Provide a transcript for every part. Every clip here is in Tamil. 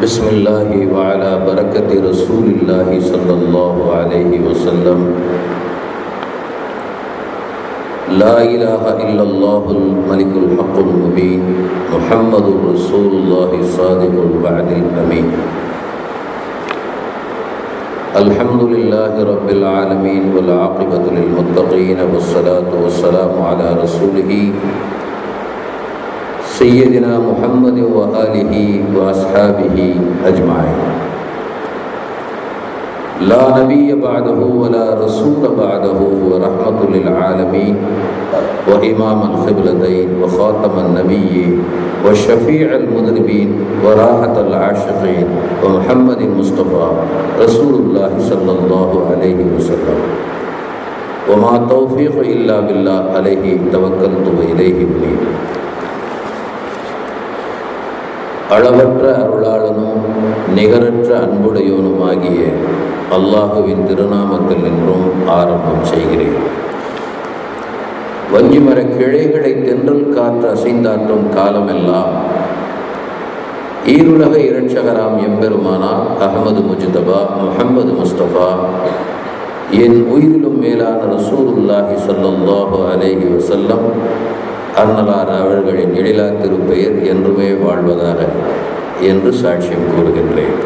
بسم الله وعلى بركة رسول الله صلى الله عليه وسلم. لا إله إلا الله الملك الحق المبين محمد رسول الله صادق الوعد الأمين. الحمد لله رب العالمين والعاقبة للمتقين والصلاة والسلام على رسوله سيدنا محمد وآله وأصحابه أجمعين. لا نبي بعده ولا رسول بعده ورحمة للعالمين وإمام القبلتين وخاتم النبيين وشفيع المذنبين وراحة العاشقين ومحمد المصطفى رسول الله صلى الله عليه وسلم. وما التوفيق إلا بالله عليه توكلت وإليه أنيب. அளவற்ற அருளாளனும் நிகரற்ற அன்புடையவனுமாகிய அல்லாஹுவின் திருநாமத்தில் நின்றும் ஆரம்பம் செய்கிறேன். வஞ்சிமர கிளைகளை தென்றல் காற்று அசைந்தாற்றும் காலமெல்லாம் ஈருலக இரட்சகராம் எம்பெருமானா அஹமது முஜ்தபா முஹம்மது முஸ்தபா என் உயிரிலும் மேலான ரசூலுல்லாஹி ஸல்லல்லாஹு அலைஹி வஸல்லம் அன்னலார் அவர்களின் எழிலா திருப்பெயர் என்றுமே வாழ்வதாக என்று சாட்சியம் கூறுகின்றேன்.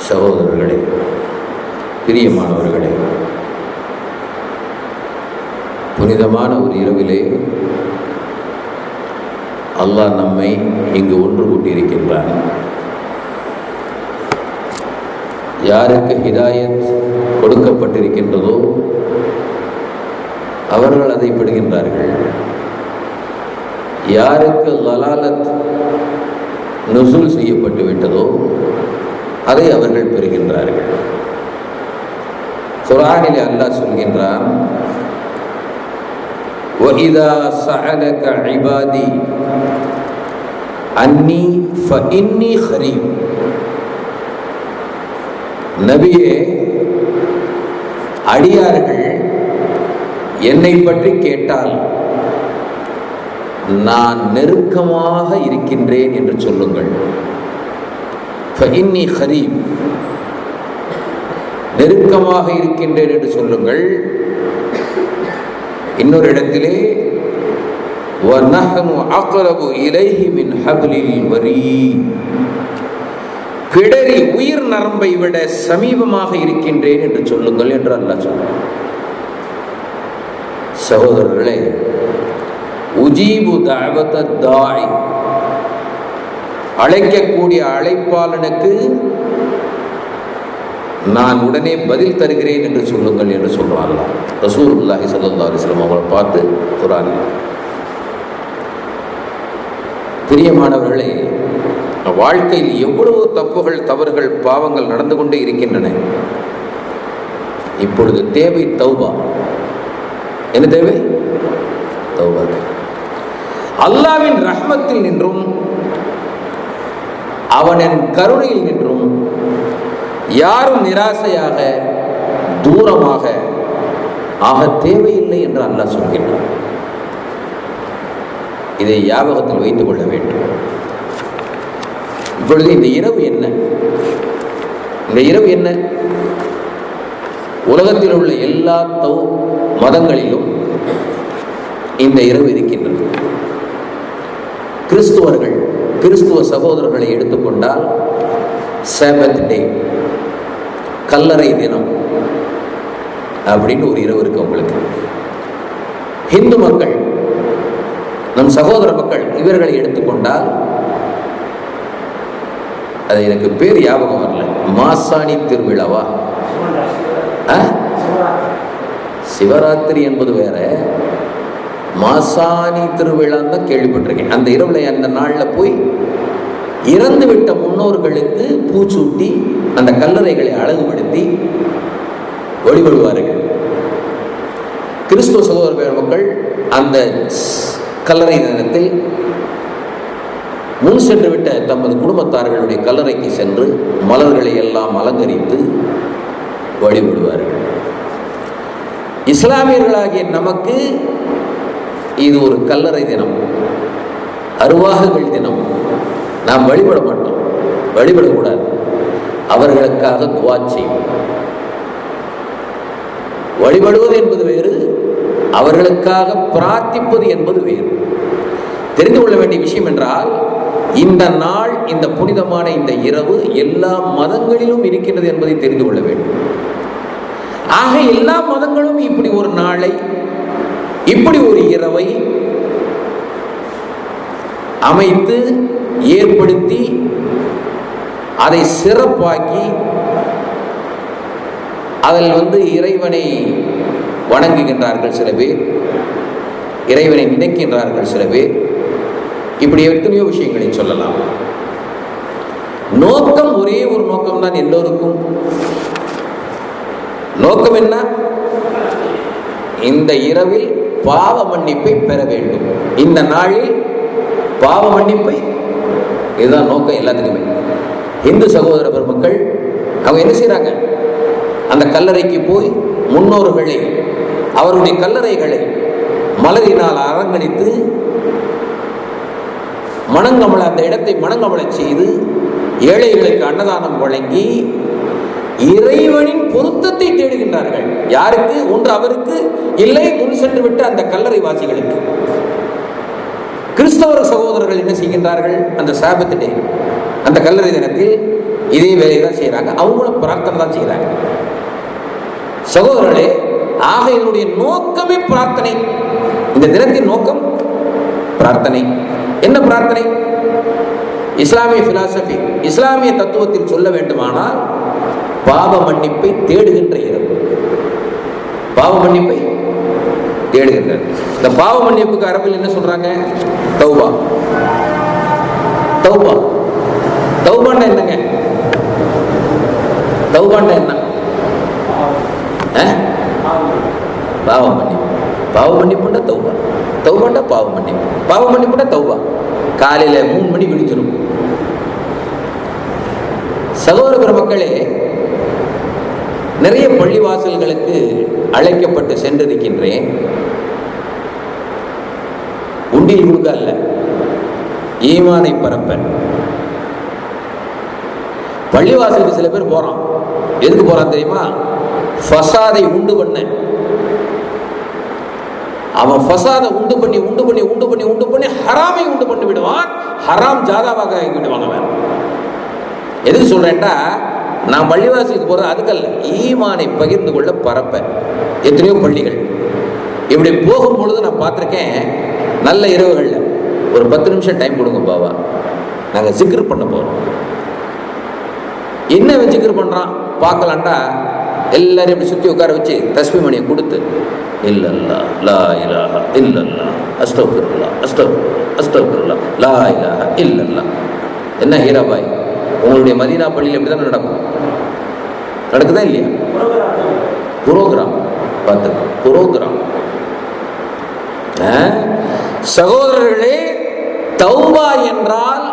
சகோதரர்களே, பிரியமானவர்களே, புனிதமான ஒரு இரவிலே அல்லாஹ் நம்மை இங்கு ஒன்று கூட்டியிருக்கின்றான். யாருக்கு ஹிதாயத் கொடுக்கப்பட்டிருக்கின்றதோ அவர்கள் அதை பெறுகின்றார்கள். யாருக்கு லலாலத் நுசுல் செய்யப்பட்டு விட்டதோ அதை அவர்கள் பெறுகின்றார்கள். குர்ஆனிலே அல்லாஹ் சொல்கின்றான், وَإِذَا سَأَلَكَ عِبَادِي أَنِّي فَإِنِّي قَرِيبٌ. நபியே, அடியார்கள் என்னை பற்றி கேட்டால் நான் நெருக்கமாக இருக்கின்றேன் என்று சொல்லுங்கள். ஃபஇன்னி கரீப், நெருக்கமாக இருக்கின்றேன் என்று சொல்லுங்கள். இன்னொரு இடத்திலே வநஹ்னு அக்ரபு இலைஹி மின் ஹப்லில் வரீத், பிடரி உயிர் நரம்பை விட சமீபமாக இருக்கின்றேன் என்று சொல்லுங்கள் என்று அல்லாஹ் சொல்றான். சகோதரர்களே, உஜீபு தஅவத தாஇ, அழைக்கக்கூடிய அழைப்பாளனுக்கு நான் உடனே பதில் தருகிறேன் என்று சொல்லுங்கள் என்று சொல்றாங்க. ரசூலுல்லாஹி ஸல்லல்லாஹு அலைஹி வஸல்லம் அவங்களை பார்த்து குர்ஆன். பிரியமானவர்களே, வாழ்க்கையில் எவ்வளவு தப்புகள், தவறுகள், பாவங்கள் நடந்து கொண்டே இருக்கின்றன. இப்பொழுது தேவை தௌபா. என்ன தேவை? தௌபா. அல்லாஹ்வின் ரஹ்மத்தில் நின்றும் அவனின் கருணையில் நின்றும் யாரும் நிராசையாக தூரமாக ஆக தேவையில்லை என்று அல்லாஹ் சொல்கின்றான். இதை ஞாபகத்தில் வைத்துக் கொள்ள வேண்டும். இப்பொழுது இந்த இரவு என்ன? இந்த இரவு என்ன? உலகத்தில் உள்ள எல்லா மதங்களிலும் இந்த இரவு இருக்கின்றது. கிறிஸ்துவர்கள், கிறிஸ்துவ சகோதரர்களை எடுத்துக்கொண்டால் சாபத் டே, கல்லறை தினம் அப்படின்னு ஒரு இரவு இருக்கு அவங்களுக்கு. ஹிந்து மக்கள், நம் சகோதர மக்கள், இவர்களை எடுத்துக்கொண்டால் அது எனக்கு பேர் ஞாபகம் வரல, மாசாணி திருவிழாவா? சிவராத்திரி என்பது வேற, மாசாணி திருவிழான்னு தான் கேள்விப்பட்டிருக்கேன். அந்த இரவுல, அந்த நாளில் போய் இறந்து விட்ட முன்னோர்களுக்கு பூச்சூட்டி அந்த கல்லறைகளை அழகுபடுத்தி வழிபடுவார்கள். கிறிஸ்துவ சகோதர மக்கள் அந்த கல்லறை தினத்தில் முன் சென்று விட்ட தமது குடும்பத்தார்களுடைய கல்லறைக்கு சென்று மலர்களை எல்லாம் அலங்கரித்து வழிபடுவார்கள். இஸ்லாமியர்களாகிய நமக்கு இது ஒரு கல்லறை தினம், அருவாகுகள் தினம். நாம் வழிபட மாட்டோம். வழிபடக்கூடாது. அவர்களுக்காக துஆ செய்யும். வழிபடுவது என்பது வேறு, அவர்களுக்காக பிரார்த்திப்பது என்பது வேறு. தெரிந்து கொள்ள வேண்டிய விஷயம் என்றால், இந்த நாள், இந்த புனிதமான இந்த இரவு எல்லா மதங்களிலும் இருக்கின்றது என்பதை தெரிந்து கொள்ள வேண்டும். ஆக எல்லா மதங்களும் இப்படி ஒரு நாளை, இப்படி ஒரு இரவை அமைத்து ஏற்படுத்தி அதை சிறப்பாக்கி அதில் இறைவனை வணங்குகின்றார்கள் சில பேர், இறைவனை நினைக்கின்றார்கள் சில பேர். இப்படி எத்தனையோ விஷயங்களை சொல்லலாம். நோக்கம் ஒரே ஒரு நோக்கம்தான் எல்லோருக்கும். நோக்கம் என்ன? இந்த இரவில் பாவ மன்னிப்பை பெற வேண்டும், இந்த நாளில் பாவ மன்னிப்பை. இதுதான் நோக்கம் எல்லாத்துக்குமே. இந்து சகோதர பெருமக்கள் அவங்க என்ன செய்றாங்க? அந்த கல்லறைக்கு போய் முன்னோர்களை, அவருடைய கல்லறைகளை மலரினால் அலங்கரித்து மணங்கமல, அந்த இடத்தை மணங்கமல செய்து ஏழைகளுக்கு அன்னதானம் வழங்கி இறைவனின் பொருத்தத்தை தேடுகின்றார்கள். யாருக்கு? ஒன்று அவருக்கு, இல்லை முன் சென்று விட்ட அந்த கல்லறை வாசிகளுக்கு. கிறிஸ்தவ சகோதரர்கள் என்ன செய்கின்றார்கள்? அந்த சாபத் டே, அந்த கல்லறை தினத்தில் இதே வேலையை தான் செய்கிறாங்க. அவங்களும் பிரார்த்தனை தான் செய்கிறாங்க. சகோதரர்களே, ஆக இதனுடைய நோக்கமே பிரார்த்தனை. இந்த தினத்தின் நோக்கம் பிரார்த்தனை. என்ன பிரார்த்தனை? இஸ்லாமிய பிலாசபி, இஸ்லாமிய தத்துவத்தில் சொல்ல வேண்டுமானால் பாவ மன்னிப்பை தேடுகின்ற இரவு. பாவ மன்னிப்பை தேடுகின்ற. இந்த பாவ மன்னிப்புக்கு அரபில் என்ன சொல்றாங்க? தௌபா. தௌபா, தௌபான்னா என்னங்க? தௌபான்னா என்ன? பாவ மன்னிப்பு. பாவ மன்னிப்புண்டா தௌபா, தௌபாண்டா பாவ மன்னிப்பு, பாவ மன்னிப்புண்டா தௌபா. காலையில 3 மணி விழிச்சிடும். சகோதர பெருமக்களே, நிறைய பள்ளிவாசல்களுக்கு அழைக்கப்பட்டு சென்றிருக்கின்றேன். உண்டில் கொடுக்க அல்ல, ஈமானை பரப்ப. பள்ளிவாசலுக்கு சில பேர் போறான். எதுக்கு போறான் தெரியுமா? ஃபசாதை உண்டு பண்ண. அவன் ஃபசாதை உண்டு பண்ணி உண்டு பண்ணி உண்டு பண்ணி உண்டு பண்ணி ஹராமை உண்டு பண்ணி விடுவான். ஹராம் ஜாதாவாக ஆகி விடுவாங்க. வேற எதுக்கு சொல்றேன்டா, நான் பள்ளிவாசலுக்கு போறது அதுக்கல்ல, ஈமானை பகிர்ந்து கொள்ள பரப்ப. எத்தனையோ பள்ளிகள் இப்படி போகும் பொழுது நான் பார்த்துருக்கேன். நல்ல இரவுகளில் ஒரு 10 நிமிஷம் டைம் கொடுங்க பாவா, நாங்கள் ஜிக்ர் பண்ண போகிறோம். என்ன ஜிக்ர் பண்ணுறான் பார்க்கலான்டா. எல்லாரும் இப்படி சுற்றி உட்கார வச்சு தஸ்மி மணியை கொடுத்து, இல்லல்லா லா இலாஹா இல்லல்லா அஸ்தக்ஃபிருல்லாஹ் அஸ்தக்ஃபிருல்லாஹ் அஸ்தக்ஃபிருல்லாஹ் லா இலாஹா இல்லல்லா. என்ன ஹீராபாய், உங்களுடைய மதீனா பள்ளியில் எப்படி தான் நடக்கும்? நடக்குதா இல்லையா? புரோகிராம் பார்த்து, புரோகிராம். சகோதரர்களே, தௌபா என்றால்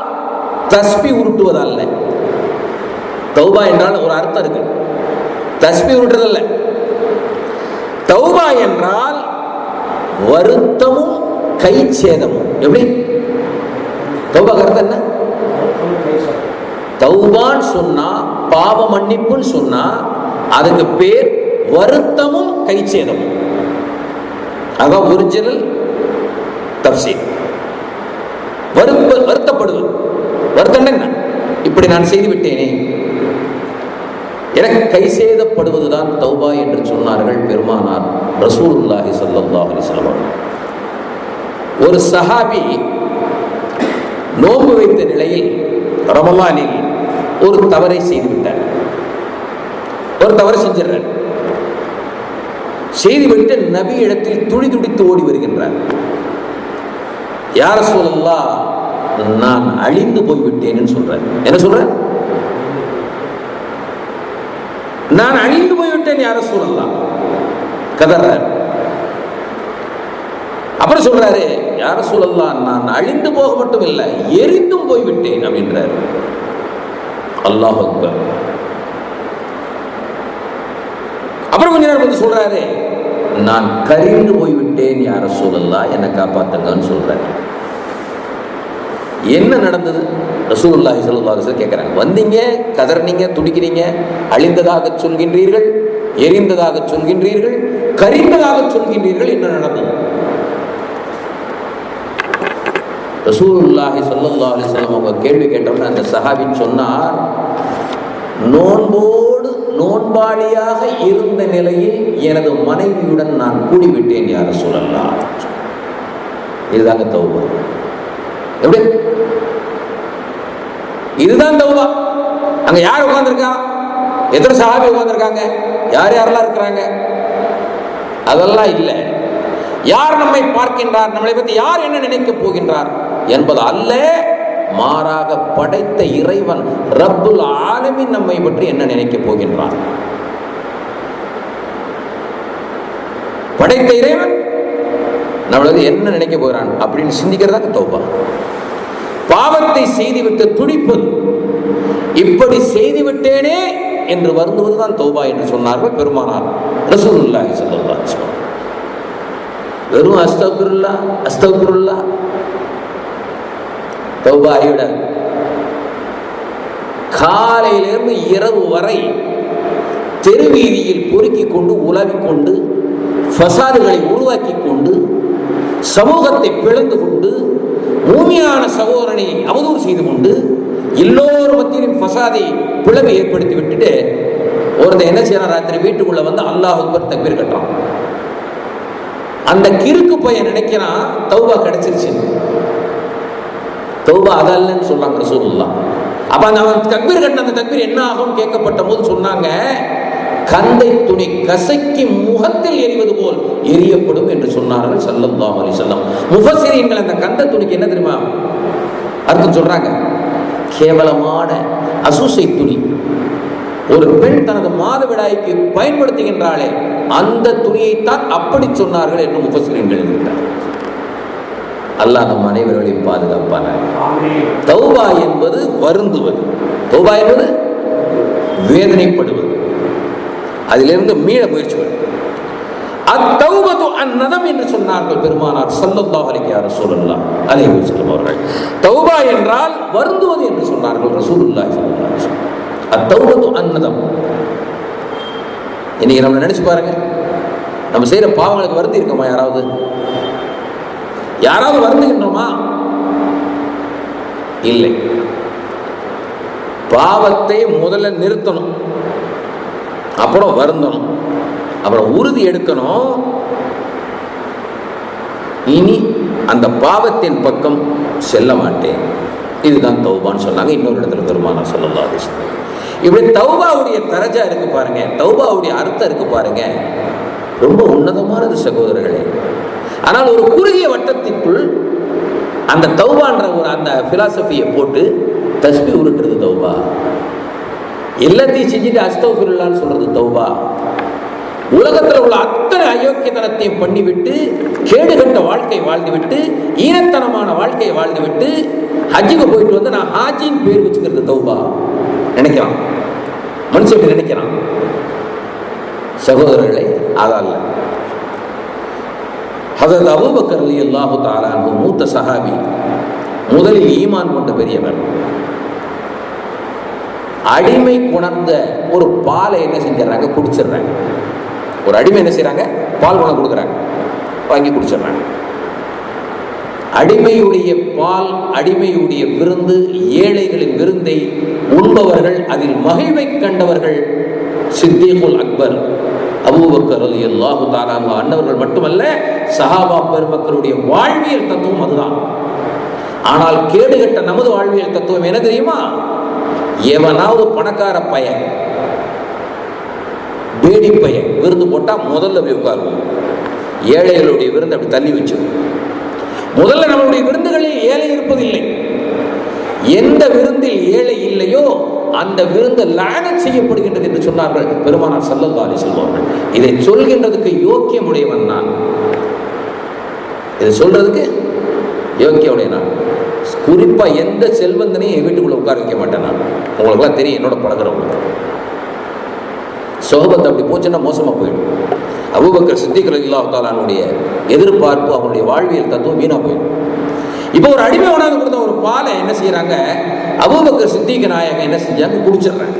தஸ்பி உருட்டுவதல்ல. தௌபா என்றால் ஒரு அர்த்தம் இருக்கு, தஸ்பி உருட்டுறதல்ல. தௌபா என்றால் வருத்தமும் கை சேதமும். எப்படி? தௌபா அர்த்தம் என்ன? தௌபான்னு சொன்னா, பாவ மன்னிப்புன்னு சொன்னா, அதுக்கு பேர் வருத்தமும் கை சேதமும். அதான் ஒரிஜினல் தப்சீர். வருத்தப்படுவது. வருத்தம் என்ன? இப்படி நான் செய்து விட்டேனே, எனக்கு கை சேதப்படுவதுதான் தௌபா என்று சொன்னார்கள் பெருமானார் ரசூலுல்லாஹி ஸல்லல்லாஹு அலைஹி வஸல்லம். ஒரு சஹாபி நோன்பு வைத்த நிலையில் ரமலானில் ஒரு தவறை செய்துவிட்டார். ஒரு தவறு செஞ்சிடறார். செய்துவிட்டு நபி இடத்தில் துடி துடித்து ஓடி வருகின்றார். யா ரசூலல்லாஹ், நான் அழிந்து போய்விட்டேன்னு சொல்றார். என்ன சொல்ற? நான் அழிந்து போய்விட்டேன் யா ரசூலல்லாஹ் கதறார். அப்புறம் சொல்றாரு, யா ரசூலல்லாஹ், நான் அழிந்து போக மட்டும் இல்லை, எரிந்தும் போய்விட்டேன் அப்படின்றார். அல்லாஹ் அக்பர். அப்புறம் கொஞ்ச நேரம் வந்து சொல்றாரு, நான் கரிந்து போய்விட்டேன் யா ரசூலல்லாஹ், என்னை காப்பாத்துங்கன்னு சொல்றாரு. என்ன நடந்தது? ரசூலுல்லாஹி ஸல்லல்லாஹு அலைஹி வஸல்லம் கேட்குறாங்க, வந்தீங்க, கதறினீங்க, துடிக்கிறீங்க, அழிந்ததாக சொல்கின்றீர்கள், எரிந்ததாக சொல்கின்றீர்கள், கரிந்ததாக சொல்கின்றீர்கள், என்ன நடந்தது? ரசூலுல்லாஹி ஸல்லல்லாஹு அலைஹி வஸல்லம் அவங்க கேள்வி கேட்டோம்னா அந்த சஹாபி சொன்னார், நோன்போடு நோன்பாளியாக இருந்த நிலையில் எனது மனைவியுடன் நான் கூடிவிட்டேன் யா ரசூலல்லாஹ். இதுதாங்க தௌபா. எப்படி? இதுதான் தௌபா. அங்க யார் உட்கார்ந்துருக்கா? எத்தனை சஹாபி உட்கார்ந்துருக்காங்க? யார் யாரெல்லாம் இருக்கிறாங்க? அதெல்லாம் இல்லை. யார் நம்மை பார்க்கின்றார், நம்மளை பற்றி யார் என்ன நினைக்க போகின்றார் என்பது அல்ல, மாறாக படைத்த இறைவன் ரப்புல் ஆலமீன் நம்மை பற்றி என்ன நினைக்க போகின்றான். படைத்த இறைவன் நம்மளது என்ன நினைக்க போகிறான் அப்படின்னு சிந்திக்கிறதா தௌபா. பாவத்தை செய்துவிட்டு துடிப்பது, இப்படி செய்துவிட்டேனே என்று வருந்துவதுதான் தௌபா என்று சொன்னார்கள் பெருமானார் ரசூலுல்லாஹி ஸல்லல்லாஹு அலைஹி வஸல்லம். வெறும் அஸ்தக்ஃபிருல்லாஹ் அஸ்தக்ஃபிருல்லாஹ் தௌபா ஆகிவிடாது. காலையிலிருந்து இரவு வரை தெருவீதியில் பொறுக்கிக் கொண்டு உலவிக் கொண்டு ஃபசாதுகளை உருவாக்கி கொண்டு சமூகத்தை பிளந்து கொண்டு மூமியான சகோதரனை அவதூறு செய்து கொண்டு எல்லோரும் மத்தியிலும் ஃபசாதை பிளவு ஏற்படுத்தி விட்டுட்டு ஒருத்தன் என்ன செய்யறான், ராத்திரி வீட்டுக்குள்ள வந்து அல்லாஹ் அக்பர் தக்பீர் கட்டுறான். அந்த கிறுக்கு பையன் நினைக்கிறான் தௌபா கிடைச்சிருச்சு. தௌபா அதல்லன்னு சொல்றாங்க ரசூலுல்லாஹ். அப்ப அவன் தக்பீர் கட்டின அந்த தக்பீர் என்ன ஆகும் கேட்கப்பட்ட போது சொன்னாங்க, கந்தை துணி கசக்கி முகத்தில் எரிவது போல் எரியப்படும் என்று சொன்னார்கள் ஸல்லல்லாஹு அலைஹி வஸல்லம். முஃபஸ்ஸிரீன்கள் அந்த கந்த துணிக்கு என்ன தெரியுமா அர்த்தம் சொல்றாங்க? கேவலமான அசூசை துணி. ஒரு பெண் தனது மாதவிடாய்க்கு பயன்படுத்துகின்றாளே அந்த துணியைத்தான் அப்படி சொன்னார்கள் என்று முஃபஸ்ஸிரீன்கள் எழுதுகிறார். அல்லாஹ் நம் அனைவர்களையும் பாதுகாப்பான. தௌபா என்பது வருந்துவது, தௌபா என்பது வேதனைப்படுவது, அதிலிருந்து மீள முயற்சி பண்ணுவது. அத்தௌபது அந்நதம் என்று சொன்னார்கள் பெருமானார் ஸல்லல்லாஹு அலைஹி வஸல்லம் அவர்கள். தௌபா என்றால் வருந்துவது என்று சொன்னார்கள் ரசூலுல்லாஹி ஸல்லல்லாஹு அலைஹி வஸல்லம். அத்தௌபது அந்நதம். இன்னைக்கு நம்ம நினைச்சு பாருங்க, நம்ம செய்யற பாவங்களுக்கு வருந்தி இருக்கோமா? யாராவது வருந்துகின்றோமா? இல்லை. பாவத்தை முதல்ல நிறுத்தணும், அப்புறம் வருந்தணும், அப்புறம் உறுதி எடுக்கணும், இனி அந்த பாவத்தின் பக்கம் செல்ல மாட்டேன். இதுதான் தௌபான்னு சொன்னாங்க. இன்னொரு இடத்துல பெருமானார் ஸல்லல்லாஹு அலைஹி வஸல்லம். இப்படி தௌபாவுடைய தரஜா இருக்கு பாருங்க, தௌபாவுடைய அர்த்தம் இருக்கு பாருங்க, ரொம்ப உன்னதமானது சகோதரர்களே. ஆனால் ஒரு குறுகிய வட்டத்திற்குள் அந்த தௌபான்ற ஒரு அந்த பிலாசபியை போட்டு தஸ்பீஹ் உருட்டுறது தௌபா. எல்லாத்தையும் செஞ்சுட்டு அஸ்தக்ஃபிருல்லாஹ்னு சொல்றது தௌபா. உலகத்தில் உள்ள அத்தனை அயோக்கியத்தனத்தையும் பண்ணிவிட்டு கேடுகட்ட வாழ்க்கை வாழ்ந்துவிட்டு ஈனத்தனமான வாழ்க்கையை வாழ்ந்துவிட்டு ஹஜ்ஜுக்கு போயிட்டு வந்து நான் ஹாஜின்னு பேர் வச்சுக்கிறது தௌபா நினைக்கிறான் மனுஷன், நினைக்கிறான். சகோதரர்களே, அதல்ல. ஹஜ்ரத் அபூபக்கர் ரலியல்லாஹு தஆலா அன்ஹு மூத்த சஹாபி, முதலில் ஈமான் கொண்ட பெரியவர். அடிமை கொணர்ந்த ஒரு பாலை என்ன செஞ்சிடறாங்க, குடிச்சிடுறாங்க. ஒரு அடிமை என்ன செய்யறாங்க, பால் கொண்டு கொடுக்குறாங்க, வாங்கி குடிச்சிடுறாங்க. அடிமையுடைய பால், அடிமையுடைய விருந்து, ஏழைகளின் விருந்தை உண்பவர்கள், அதில் மகிழ்வை கண்டவர்கள் சித்தீக்குல் அக்பர் அபூபக்கர் ரலியல்லாஹு தஆலா அன்ஹு அன்னவர்கள் மட்டுமல்ல, சஹாபா பெருமக்களுடைய வாழ்வியல் தத்துவம் அதுதான். ஆனால் கேடுகட்ட நமது வாழ்வியல் தத்துவம் என்ன தெரியுமா? எவனாவது பணக்கார பையன், பேடி பையன் விருந்து போட்டா முதல்ல போய் உட்காருவோம். ஏழைகளுடைய விருந்து அப்படி தள்ளி வச்சு, முதல்ல நம்மளுடைய விருந்துகளில் ஏழை இருப்பதில்லை. எந்த விருந்தில் ஏழை இல்லையோ அந்த விருந்து லஅனத் செய்யப்படுகின்றது என்று சொன்னார்கள் பெருமானார் ஸல்லல்லாஹு அலைஹி வஸல்லம். இதை சொல்கின்றதுக்கு யோக்கியம் உடையவன் நான், இதை சொல்றதுக்கு யோக்கிய நான். குறிப்பா எந்த செல்வந்தனையும் என் வீட்டுக்குள்ள உட்கார வைக்க மாட்டேன் நான். உங்களுக்குலாம் தெரியும், என்னோட பழகிறவங்க சோபத் அப்படி போச்சுன்னா மோசமா போயிடும். அபூபக்கர் சித்திக் ரலியல்லாஹு தஆலா அன்ஹுடைய எதிர்பார்ப்பு, அவனுடைய வாழ்வியல் தத்துவம் வீணா போயிடும். இப்போ ஒரு அடிமை உணர்ந்து கொடுத்த ஒரு பாலை என்ன செய்யறாங்க, அபூபக்கர் சித்திக் நாயகம் என்ன செஞ்சாங்க, குடிச்சிடுறாங்க.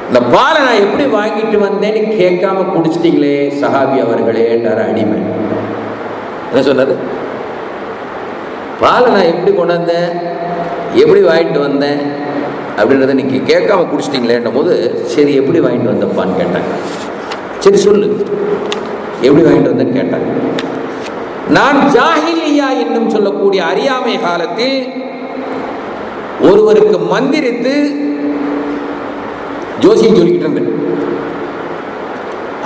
இந்த பாலை நான் எப்படி வாங்கிட்டு வந்தேன்னு கேட்காம குடிச்சிட்டீங்களே சஹாபி அவர்களேன்றார் அடிமை. என்ன சொன்னாரு, பாலை நான் எப்படி கொண்டாந்தேன், எப்படி வாங்கிட்டு வந்தேன் அப்படின்றத நீங்க கேட்காம குடிச்சிட்டீங்களேன்ற போது, சரி எப்படி வாங்கிட்டு வந்தப்பான்னு கேட்டாங்க. சரி சொல்லு எப்படி வாங்கிட்டு வந்தேன்னு கேட்டாங்க. நான் ஜாஹிலியா என்னும் சொல்லக்கூடிய அறியாமை காலத்தில் ஒருவருக்கு மந்திரித்து ஜோசியம் சொல்லிக்கிட்டு இருந்தேன்.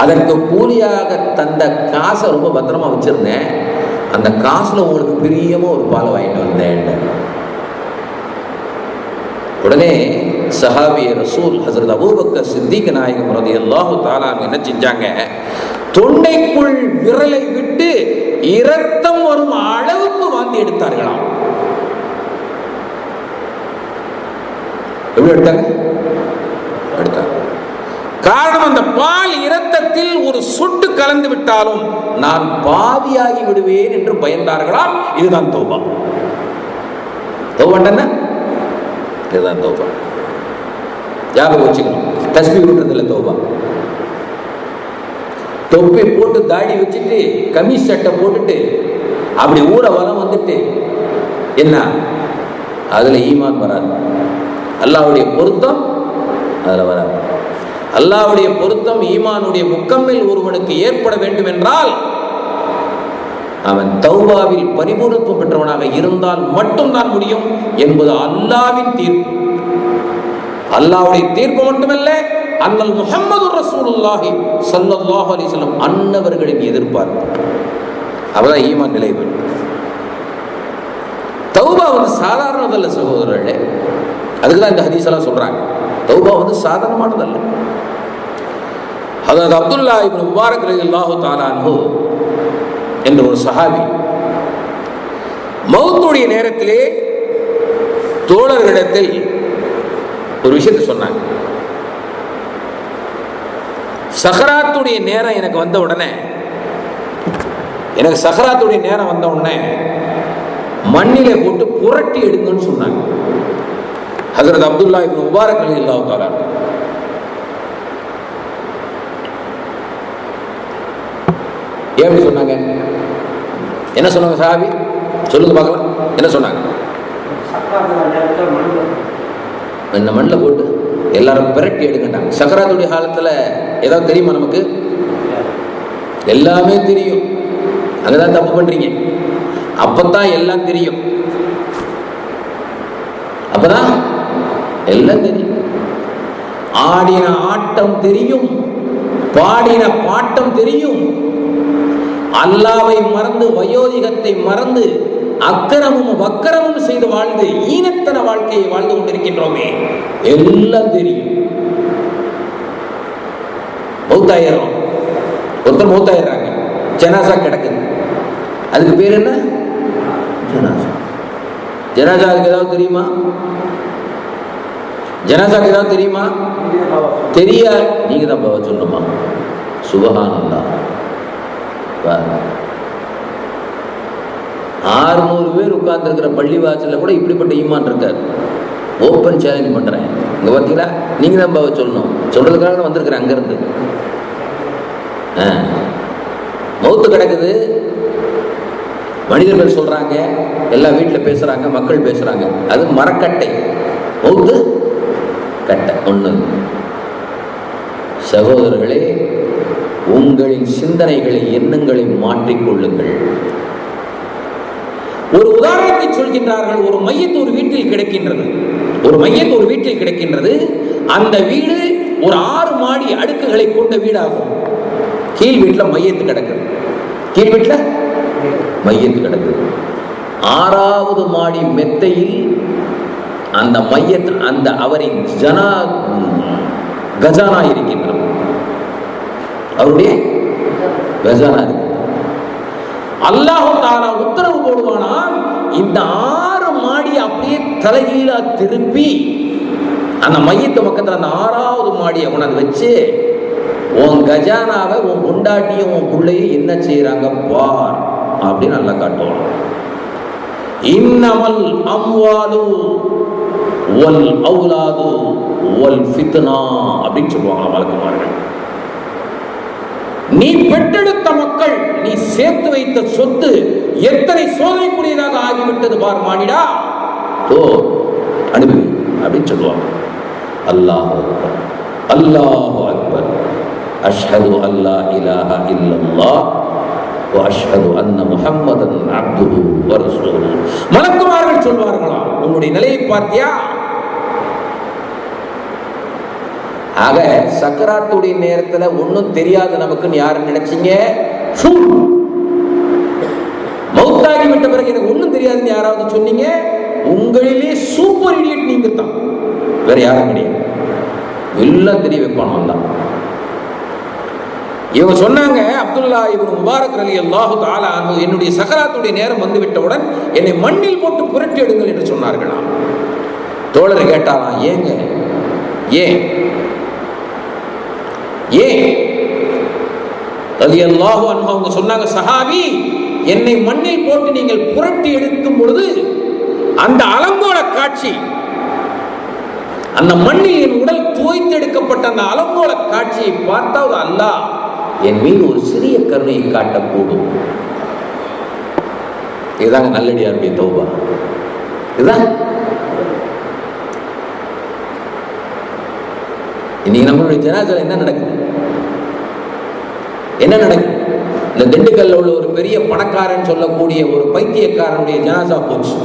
அதற்கு கூலியாக தந்த காசை ரொம்ப பத்திரமா வச்சிருந்தேன். அந்த காசுல உங்களுக்கு பிரியமா ஒரு பாலை வாங்கிட்டு வந்தேன். உடனே சஹாபி ரசூல் ஹஸரத் அபூபக்கர் சித்திக் நாயகம் ரலியல்லாஹு தஆலா என்ன செஞ்சாங்க, தொண்டைக்குள் விரலை விட்டு இரத்தம் வரும் அளவுக்கு வாந்தி எடுத்தார்களாம். எப்படி எடுத்தாங்க? காரணம், அந்த பால் இரத்தத்தில் ஒரு சொட்டு கலந்து விட்டாலும் நான் பாவியாகி விடுவேன் என்று பயந்தார்களாம். இதுதான் தௌபா. தௌபாண்டா இதுதான் தௌபா. ஞாபகம் வச்சுக்கணும். தஸ்பீஹ் விடுறது இல்லை தௌபா. தொப்பி போட்டு தாடி வச்சுட்டு கமீஸ் சட்டை போட்டுட்டு அப்படி ஊர வலம் வந்துட்டு என்ன, அதுல ஈமான் வராது. அல்லாஹ்வுடைய பொருத்தம் அதுல வராது. அல்லாஹ்வுடைய பொருத்தம் ஈமானுடைய முக்கம்மில் ஒருவனுக்கு ஏற்பட வேண்டும் என்றால் அவன் தௌபாவில் பரிபூர்ணத்துவம் பெற்றவனாக இருந்தால் மட்டும்தான் முடியும் என்பது அல்லாஹ்வின் தீர்ப்பு. அல்லாஹ்வுடைய தீர்ப்பு மட்டுமல்ல, அன்னல் முஹம்மது ரசூலுல்லாஹி ஸல்லல்லாஹு அலைஹி வஸல்லம் அன்னவர்களின் எதிர்பார்ப்பு. அவதான் ஈமான் நிலை பெறும். தௌபா சாதாரணதல்ல சகோதரர்களே. அதுக்குதான் இந்த ஹதீஸ் எல்லாம் சொல்றாங்க. தௌபா சாதாரணமானதல்ல. ஹஜ்ரத் அப்துல்லா இப்னு முபாரக் ரலியல்லாஹு தஆலா அன்ஹு என்ற ஒரு சஹாபி மௌத்துடைய நேரத்திலே தோழர்களிடத்தில் ஒரு விஷயத்தை சொன்னாங்க. சஹராத்துடைய நேரம் எனக்கு வந்த உடனே, எனக்கு சஹராத்துடைய நேரம் வந்த உடனே மண்ணிலே போட்டு புரட்டி எடுங்கன்னு சொன்னாங்க. ஹஜ்ரத் அப்துல்லா இப்னு முபாரக் ரலியல்லாஹு தஆலா எப்படி சொன்னாங்க? என்ன சொன்னாங்க சஹாபி? சொல்லுங்க பார்க்கலாம். என்ன சொன்னாங்க? இந்த மண்ணில் போட்டு எல்லாரும் பிரட்டி எடுக்கட்டாங்க. சக்கராத்துடைய காலத்தில் ஏதாவது தெரியுமா நமக்கு? எல்லாமே தெரியும். அங்கதான் தப்பு பண்றீங்க. அப்பதான் எல்லாம் தெரியும். அப்பதான் எல்லாம் தெரியும். ஆடின ஆட்டம் தெரியும், பாடின பாட்டம் தெரியும். அல்லாவை மறந்து வயோதிகத்தை மறந்து அக்கிரமும் வக்கரமும் செய்து வாழ்ந்து ஈனத்தன வாழ்க்கையை வாழ்ந்து கொண்டிருக்கின்றோமே, எல்லாம் தெரியும். மௌத்தாயிரம், ஒருத்தர் மௌத்தாயிடுறாங்க, ஜனாசா கிடக்குது. அதுக்கு பேர் என்ன? ஜனாசா. ஜனாசாவுக்கு ஏதாவது தெரியுமா? ஜனாசாக்கு ஏதாவது தெரியுமா? தெரியா. நீங்க தான் பாவ சொல்லணுமா? சுபஹானல்லாஹ். 600 பேர் உட்கார்ந்து இருக்கிற பள்ளி வாசல்ல கூட இப்படிப்பட்ட ஈமான் இருக்காது. ஓப்பன் சேலஞ்ச் பண்றேன். இங்க பார்த்தீங்களா? நீங்க தான் பாவ சொல்லணும். சொல்றதுக்காக வந்திருக்கிறேன் அங்கிருந்து. மௌத்து கிடக்குது, மனிதர்கள் சொல்றாங்க, எல்லா வீட்டில் பேசுறாங்க, மக்கள் பேசுறாங்க. அது மரக்கட்டை, மௌத்து கட்டை ஒண்ணு. சகோதரர்களே, உங்களின் சிந்தனைகளை எண்ணங்களை மாற்றிக்கொள்ளுங்கள். ஒரு உதாரணத்தை சொல்கின்றார்கள். ஒரு மையத்து ஒரு வீட்டில் கிடைக்கின்றது. ஒரு மையத்து ஒரு வீட்டில் கிடைக்கின்றது. அந்த வீடு ஒரு 6 மாடி அடுக்குகளை கொண்ட வீடாகும். கீழ் வீட்டில் மையத்து கிடக்குது. கீழ் வீட்டில் மையத்து கிடக்குது. 6வது மாடி மெத்தையில் அந்த மையத்து, அந்த அவரின் கஜானா இருக்கின்றது. அவருடைய கஜானா இருக்கு. அல்லாஹ் தஆலா உத்தரவு போடுவானால் இந்த 6 மாடி அப்படியே தலைகீழா திருப்பி அந்த மையத்து பக்கத்தில் அந்த 6வது மாடியை கொண்டாந்து வச்சு, உன் கஜானாவை உன் கொண்டாட்டியும் உன் பிள்ளையும் என்ன செய்யறாங்க பார் அப்படின்னு நல்லா காட்டுவான். இன்னமல் அம்வாலு வல் அவுலாது வல் ஃபித்னா அப்படின்னு சொல்லுவாங்க வழக்கமார்கள். நீ பெற்றெடுத்த மக்கள், நீ சேர்த்து வைத்த சொத்து எத்தனை சோதனைக்குரியதாக ஆகிவிட்டது பார் மானிடா, ஓ அனுபவி அப்படின்னு சொல்லுவாங்க. அல்லாஹ் அக்பர், அல்லாஹ் அக்பர், அஷ்ஹது அல்லா இலாஹா இல்லல்லாஹ் வ அஷ்ஹது அன்ன முஹம்மதன் அப்துஹு வ ரசூலுஹு. மலக்குமார்கள் சொல்வார்களா, உன்னுடைய நிலையை பார்த்தியா? ஆக சக்கராத்துடைய நேரத்துல ஒன்னும் தெரியாத நமக்குன்னு யாரு நினைச்சீங்க? மௌத்தாகி விட்ட பிறகு எனக்கு ஒன்னும் தெரியாதுன்னு யாராவது சொன்னீங்க? உங்களிலே சூப்பர் இடியட் நீங்க தான், வேற யாரும் கிடையாது. எல்லாம் தெரிய வைப்பானவன் தான். இவங்க சொன்னாங்க, அப்துல்லா இப்னு முபாரக் ரலியல்லாஹு தஆலா அன்ஹு, என்னுடைய சக்கராத்துடைய நேரம் வந்து விட்டவுடன் என்னை மண்ணில் போட்டு புரட்டி எடுங்கள் என்று சொன்னார்களாம். தோழர் கேட்டாலாம், ஏங்க ஏன் ஏன் ரலியல்லாஹு அன்ஹு அவங்க சொன்னாங்க, சஹாபி, என்னை மண்ணில் போட்டு நீங்கள் புரட்டி எடுக்கும் பொழுது அந்த அலங்கோல காட்சி, அந்த மண்ணில் என் உடல் துவைத்தெடுக்கப்பட்ட அந்த அலங்கோல காட்சியை பார்த்தாவது அல்லாஹ் என் மீது ஒரு சிறிய கருணையை காட்டக்கூடும். இதுதாங்க நல்லடியாருடைய தௌபா. இதுதான் இன்னைக்கு நம்மளுடைய ஜனாசால என்ன நடக்குது? என்ன நடக்குது? இந்த திண்டுக்கல்ல உள்ள ஒரு பெரிய பணக்காரன் சொல்லக்கூடிய ஒரு பைத்தியக்காரனுடைய ஜனாசா போச்சு.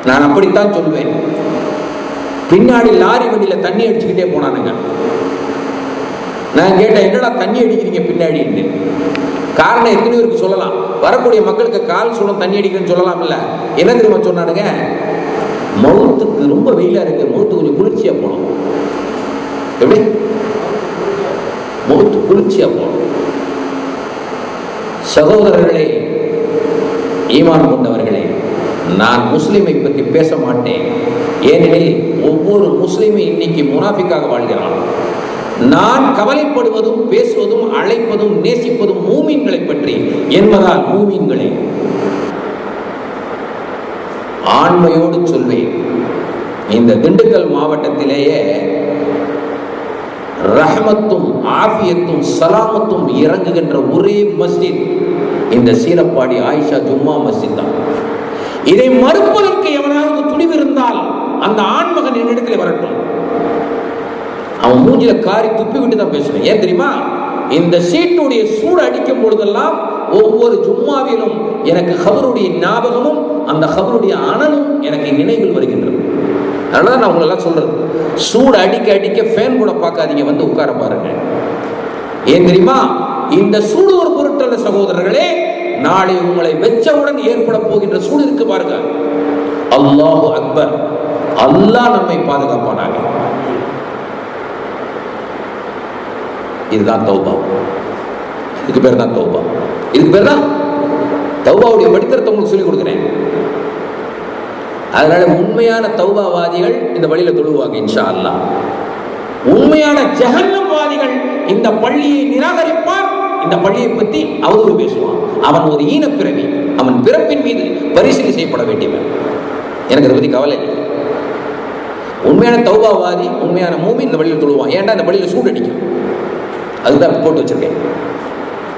நான் அப்படித்தான் சொல்வேன். பின்னாடி லாரி வண்டியில தண்ணி அடிச்சுக்கிட்டே போனானுங்க. நான் கேட்டேன், என்னடா தண்ணி அடிக்கிறீங்க பின்னாடி? காரணம் எத்தனை பேருக்கு சொல்லலாம், வரக்கூடிய மக்களுக்கு கால் சுடம் தண்ணி அடிக்கிறேன்னு சொல்லலாம். இல்ல, என்ன தெரியுமா சொன்னானுங்க? மௌத்துக்கு ரொம்ப வெயிலா இருக்கு, மௌத்து கொஞ்சம் குளிர்ச்சியா போனோம். எப்படி? மௌத்து குளிர்ச்சியா போனோம். சகோதரர்களே, ஈமான் கொண்டவர்களே, நான் முஸ்லிமை பற்றி பேச மாட்டேன். ஏனெனில் ஒவ்வொரு முஸ்லிமும் இன்னைக்கு முனாஃபிக்காக வாழ்கிறான். நான் கவலைப்படுவதும் பேசுவதும் அழைப்பதும் நேசிப்பதும் மூமீன்களை பற்றி என்பதால் மூமீன்களை ஆண்மையோடு சொல்வேன். இந்த திண்டுக்கல் மாவட்டத்திலேயே ரஹமத்தும் ஆஃபியத்தும் சலாமத்தும் இறங்குகின்ற ஒரே மஸ்ஜித் இந்த சீலப்பாடி ஆயிஷா ஜும்மா மஸ்ஜித் தான். இதை மறுப்பதற்கு எவனாவது துணிவு இருந்தால் அந்த ஆண்மகன் என்னிடத்தில் வரட்டும். அவன் மூஞ்சில காரி துப்பி விட்டு தான் பேசுவேன். ஏன் தெரியுமா? இந்த சீட்டுடைய சூடு அடிக்கும் பொழுதெல்லாம் ஒவ்வொரு ஜும்மாவிலும் எனக்கு கபருடைய ஞாபகமும் அந்த கபருடைய அனலும் எனக்கு நினைவில் வருகின்றது. அதனால நான் உங்களெல்லாம் சொல்றது, சூடு அடிக்க அடிக்க ஃபேன் கூட பார்க்காதீங்க, வந்து உட்கார பாருங்க. ஏன் தெரியுமா? இந்த சூடு ஒரு பொருட்டல்ல சகோதரர்களே, நாளை உங்களை வெச்சவுடன் ஏற்பட போகின்ற சூடு இருக்கு பாருங்க. அல்லாஹு அக்பர். அல்லாஹ் நம்மை பாதுகாப்பானாக. இதுதான் தௌபா. இதுக்கு பேர் தான் தௌபா. இதுக்கு பேர் தான் தௌபாவுடைய படித்தரத்தை உங்களுக்கு சொல்லிக் கொடுக்குறேன். அதனால உண்மையான தௌபாவாதிகள் இந்த வழியில தொழுவாங்க இன்ஷா அல்லாஹ். உண்மையான ஜஹன்னம்வாதிகள் இந்த பள்ளியை நிராகரிப்பார். இந்த பள்ளியை பற்றி அவதூறு பேசுவான். அவன் ஒரு ஈன பிறவி, அவன் பிறப்பின் மீது பரிசீலனை செய்யப்பட வேண்டியவன். எனக்கு அதை பற்றி கவலை இல்லை. உண்மையான தௌபாவாதி, உண்மையான மூமின் இந்த வழியில் தொழுவான். ஏன்டா இந்த வழியில் சூடு அடிக்கும், அதுதான் போட்டு வச்சிருக்கேன்.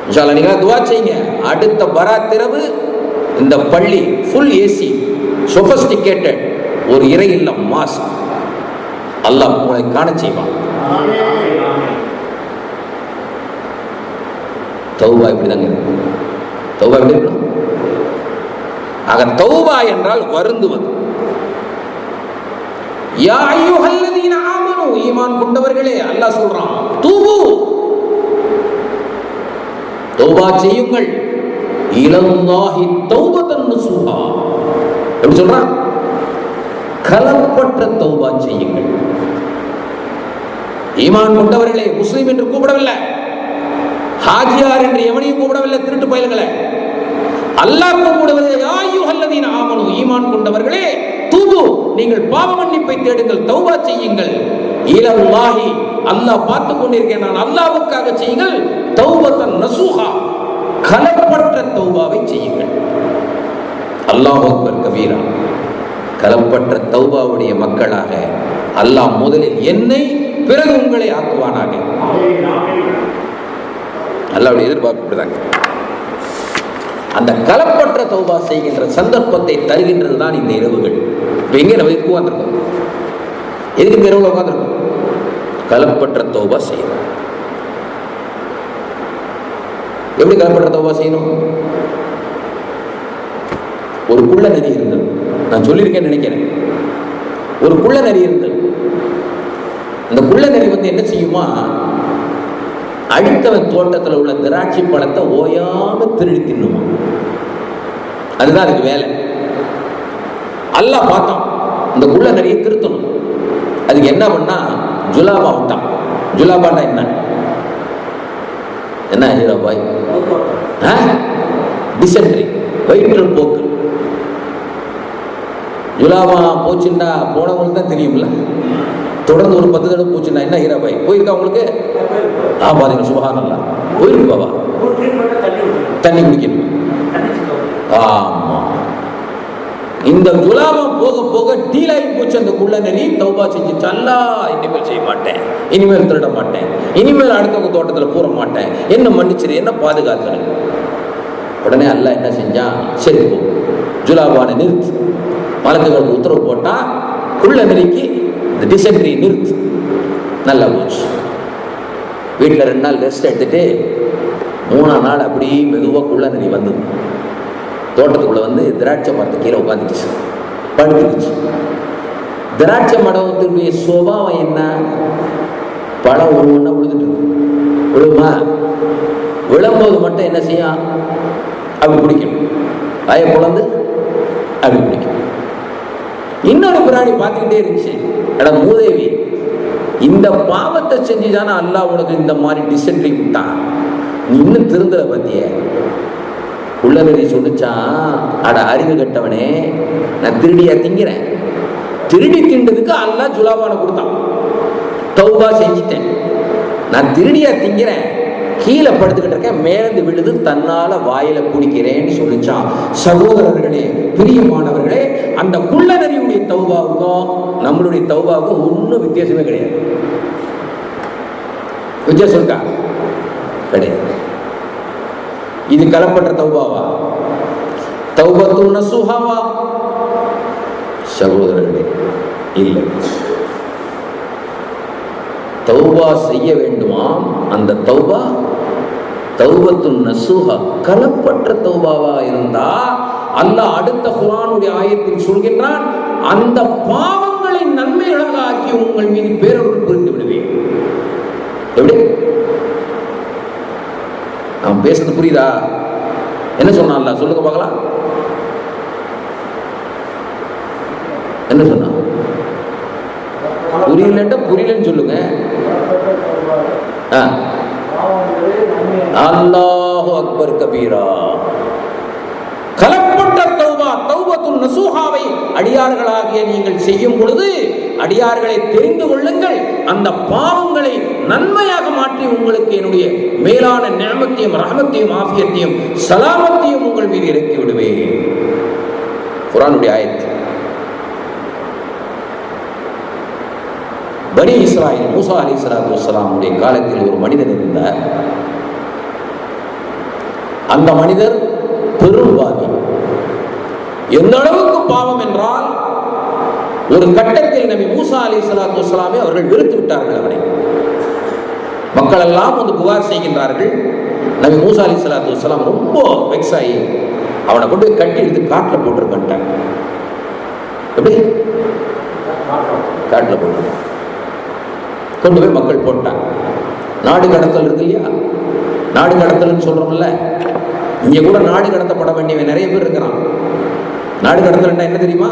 இன்ஷா அல்லாஹ் நீங்க துஆ செய்யுங்க. அடுத்த பராத் இரவு இந்த பள்ளி ஃபுல் ஏசி, சொபஸ்டிகேட்டட் ஒரு இறை இல்லம் மாஸ்க் அல்லாஹ் உங்களை காண செய்வான். தௌபா இப்படிதாங்க இருக்கு. தௌபா எப்படி இருக்கணும்? ஆக தௌபா என்றால் வருந்துவது. யா அய்யுஹல்லதீன ஆமனு, ஈமான் கொண்டவர்களே, அல்லாஹ் சொல்றான், தூபு, தௌபா செய்யுங்கள், இலல்லாஹி தௌபத்தன் நஸூஹா. எப்படி சொல்றான்? கலப்பற்ற தௌபா செய்யுங்கள். ஈமான் கொண்டவர்களே, முஸ்லிம் என்று கூப்பிடவில்லை, ஹாஜியார் என்று எவனையும் கூப்பிடவில்லை, திருட்டு பயல்களை. அல்லாஹ் கூப்பிடுவது யா அய்யுஹல்லதீன ஆமனு, ஈமான் கொண்டவர்களே, தூபு, நீங்கள் பாவ மன்னிப்பை தேடுங்கள், தௌபா செய்யுங்கள், இலல்லாஹி, அல்லாஹ் பார்த்து கொண்டிருக்கேன், நான் அல்லாஹ்வுக்காக செய்யுங்கள், தௌபத்தன் நஸூஹா, கலப்பற்ற தௌபாவை செய்யுங்கள். அல்லாஹ் அக்பர். கபீரா. கலப்பற்ற தௌபாவுடைய மக்களாக அல்லாஹ் முதலில் என்னை பிறகு உங்களை ஆக்குவானாக. அல்லாஹ்வுடைய எதிர்பார்ப்பு தாங்க. அந்த கலப்பற்ற தௌபா செய்கின்ற சந்தர்ப்பத்தை தருகின்றது தான் இந்த இரவுகள். இப்போ எங்கே நம்ம எதுக்கு உட்காந்துருக்கோம்? எதுக்கு இந்த இரவுல உட்காந்துருக்கோம்? கலப்பற்ற தௌபா செய்யணும். எப்படி கலப்பற்ற தௌபா செய்யணும்? ஒரு குள்ள நரி இருந்தது, நான் சொல்லியிருக்கேன்னு நினைக்கிறேன். ஒரு குள்ள நரி இருந்தது. அந்த குள்ள நரி என்ன செய்யுமா, அடுத்தவன் தோட்டத்தில் உள்ள திராட்சை பழத்தை ஓயாம திருடி தின்னுமா. அதுதான் அதுக்கு வேலை. அல்லாஹ் பார்த்தான் இந்த குள்ள நரியை திருத்தணும். அதுக்கு என்ன பண்ணா, ஜுலாபா விட்டான். ஜுலாபாண்டா என்ன என்ன ஹீரோபாய்? டிசென்ட்ரி, வயிற்று போக்கு. ஜுலாபா போச்சுன்னா போனவங்களுக்கு தான் தெரியும்ல. தொடர்ந்து ஒரு 10 தடவை போச்சுன்னா என்ன ஹீரோபாய் போயிருக்கா உங்களுக்கு? பாருங்க, சுபஹானல்லாஹ், போயிருக்கு பாபா. தண்ணி குடிக்கணும். ஆமா, இந்த ஜுலாபம் போக போக டீலாகி போச்சு. அந்த குள்ள நெறி தௌபா செஞ்சு, அல்லாஹ் இனிமேல் செய்ய மாட்டேன், இனிமேல் திருட மாட்டேன், இனிமேல் அடுத்தவங்க தோட்டத்தில் பூர மாட்டேன், என்ன மன்னிச்சிரு, என்ன பாதுகாத்து. உடனே அல்லாஹ் என்ன செஞ்சான், சரி போ, ஜுலாபானை நிறுத்து. மலக்குகளுக்கு உத்தரவு போட்டா, குள்ள நெறிக்கு இந்த டிசென்ட்ரி நிறுத்து. நல்லா போச்சு. வீட்டில் 2 நாள் ரெஸ்ட் எடுத்துட்டு 3ஆம் நாள் அப்படியே மெதுவாக குள்ள நெறி வந்தது. தோட்டத்துக்குள்ள திராட்சை மரத்து கீழே உட்காந்துச்சு, படுத்துக்குச்சு. திராட்சை மரத்தினுடைய சுபாவம் என்ன? பழம் ஒரு ஒன்றா விழுந்துட்டு இருக்கு. விழுமா? விழும்போது மட்டும் என்ன செய்யும், அப்படி பிடிக்கணும். வாயை பொழந்து அப்படி பிடிக்கும். இன்னொரு பிராணி பார்த்துக்கிட்டே இருந்துச்சு, எடா மூதேவி, இந்த பாவத்தை செஞ்சுதானே அல்லாஹ் உனக்கு இந்த மாதிரி டிசென்ட்ரி விட்டான், நீ இன்னும் திருந்தல பத்திய. உள்ளநெறி சொல்லிச்சான், அட அறிவு கட்டவனே, நான் திருடியா திங்கிறேன், திருடி திண்டதுக்கு அல்லாஹ் ஜுலாபானை கொடுத்தான். தௌபா செஞ்சிட்டேன், நான் திருடியா திங்கிறேன், கீழே படுத்துக்கிட்டு இருக்கேன், மேலந்து விழுது தன்னால வாயில குடிக்கிறேன்னு சொல்லிச்சான். சகோதரர்களே, பிரியமானவர்களே, அந்த குள்ளநரியுடைய தௌபாவுக்கும் நம்மளுடைய தௌபாவுக்கும் ஒன்றும் வித்தியாசமே கிடையாது. வித்தியாசம் இருக்கா? கிடையாது. இது கலப்பற்ற தௌபாவா? தௌபத்து நசுஹாவா? சகோதரர்களே, இல்லை. தௌபா செய்ய வேண்டுமா? அந்த தௌபா தௌபத்து நசுஹா, கலப்பற்ற தௌபாவா இருந்தா அல்லாஹ் அடுத்த குர்ஆனுடைய ஆயத்தில் சொல்கின்றான், அந்த பாவங்களை நன்மைகளாக ஆக்கி உங்கள் மீது பேரருள் புரிந்து விடுவேன். எப்படி? நாம் பேசுறது புரியுதா? என்ன சொன்னா அல்லாஹ்? சொல்லுங்க பார்க்கலாம். என்ன சொன்னா? புரியலன்னா புரியலன்னு சொல்லுங்க. அல்லாஹு அக்பர் கபீரா. கலப்பட்ட தௌபா, தௌபத்துன் நசூஹாவை அடியார்களாகிய நீங்கள் செய்யும் பொழுது அடியார்களை தெரிந்து கொள்ளுங்கள், அந்த பாவங்களை நன்மையாக மாற்றி உங்களுக்கு என்னுடைய மேலான நிஅமத்தையும் ரஹமத்தையும் ஆஃபியத்தையும் சலாமத்தையும் உங்கள் மீது இறக்கி விடுவேன். குர்ஆனுடைய ஆயத்து. பனி இஸ்ராயில் மூசா அலைஹிஸ்ஸலாத்து வஸ்ஸலாமுடைய காலத்தில் ஒரு மனிதர் இருந்தார். அந்த மனிதர் பெரும் பாவி. எந்த அளவுக்கு பாவம் என்றால், ஒரு கட்டத்தில் நபி மூசா அலைஹிஸ்ஸலாத்து வஸ்ஸலாமை அவர்கள் வெறுத்து விட்டார்கள். அவனை மக்கள் எல்லாம் புகார் செய்கின்றார்கள். நபி மூசா அலைஹிஸ்ஸலாத்து வஸ்ஸலாம் ரொம்ப வெக்ஸ் ஆகி அவனை கொண்டு போய் கட்டி எடுத்து காட்டில் போட்டிருக்கான். எப்படி? காட்டில் போட்டிருக்கான். கொண்டு போய் மக்கள் போட்டாங்க. நாடு கடத்தல் இருக்கு இல்லையா? நாடு கடத்தல்னு சொல்றோம்ல, இங்க கூட நாடு கடத்தப்பட வேண்டியவன் நிறைய பேர் இருக்கிறான். நாடு கடத்தல்னா என்ன தெரியுமா?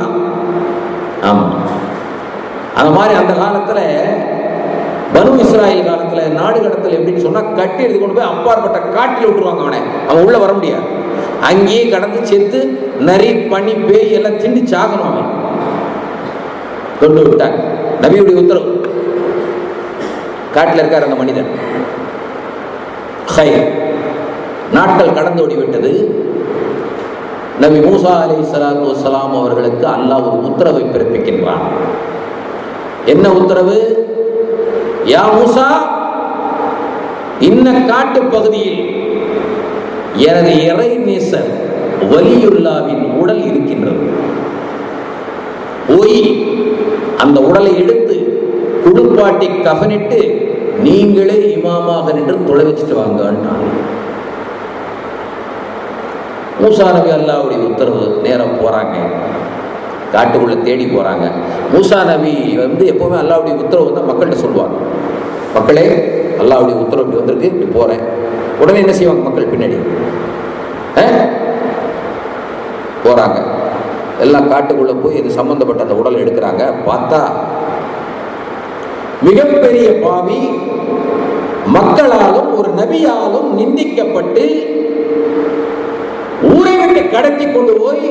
ஆமா, அந்த மாதிரி அந்த காலத்துல பனு இஸ்ராயில் காலத்துல நாடு கடத்தல் எப்படின்னு சொன்னா, கட்டி எடுத்து கொண்டு போய் அப்பாற்பட்ட காட்டில் விட்டுருவாங்க. அவன் உள்ள வர முடியாது. அங்கேயே கடந்து செத்து நரி பனி பேய் எல்லாம் திண்டி சாகணும். அவன் கொண்டு விட்டாங்க. நபியுடைய உத்தரவு. காட்டில் இருக்கார் அந்த மனிதன். நாட்கள் கடந்து ஓடிவிட்டது. நபி மூசா அலைஹிஸ்ஸலாத்து வஸ்ஸலாம் அவர்களுக்கு அல்லாஹ் ஒரு உத்தரவை பிறப்பிக்கின்றான். என்ன உத்தரவு? யா மூசா, இன்ன காட்டு பகுதியில் எனது இறை நேசர் வலியுல்லாவின் உடல் இருக்கின்றது. போய் அந்த உடலை எடுத்து குளிப்பாட்டி கஃனிட்டு நீங்களே இமாமாக நின்று தொலை வச்சுட்டு வாங்கன்றான். மூசா நபி அல்லாஹ்வுடைய உத்தரவு. நேரம் போறாங்க, காட்டுக்குள்ள தேடி போறாங்க. மூசா நபி எப்பவுமே அல்லாஹ்வுடைய உத்தரவு வந்து மக்கள்கிட்ட சொல்லுவாங்க, மக்களே அல்லாஹ்வுடைய உத்தரவு இப்படி வந்திருக்கு, இப்படி போறேன். உடனே என்ன செய்வாங்க மக்கள்? பின்னாடி போறாங்க. எல்லாம் காட்டுக்குள்ள போய் இது சம்பந்தப்பட்ட அந்த உடலை எடுக்கிறாங்க. பார்த்தா மிகப்பெரிய பாவி, மக்களாலும் ஒரு நபியாலும் நிந்திக்கப்பட்டு ஊரை விட்டு கடத்தி கொண்டு போய்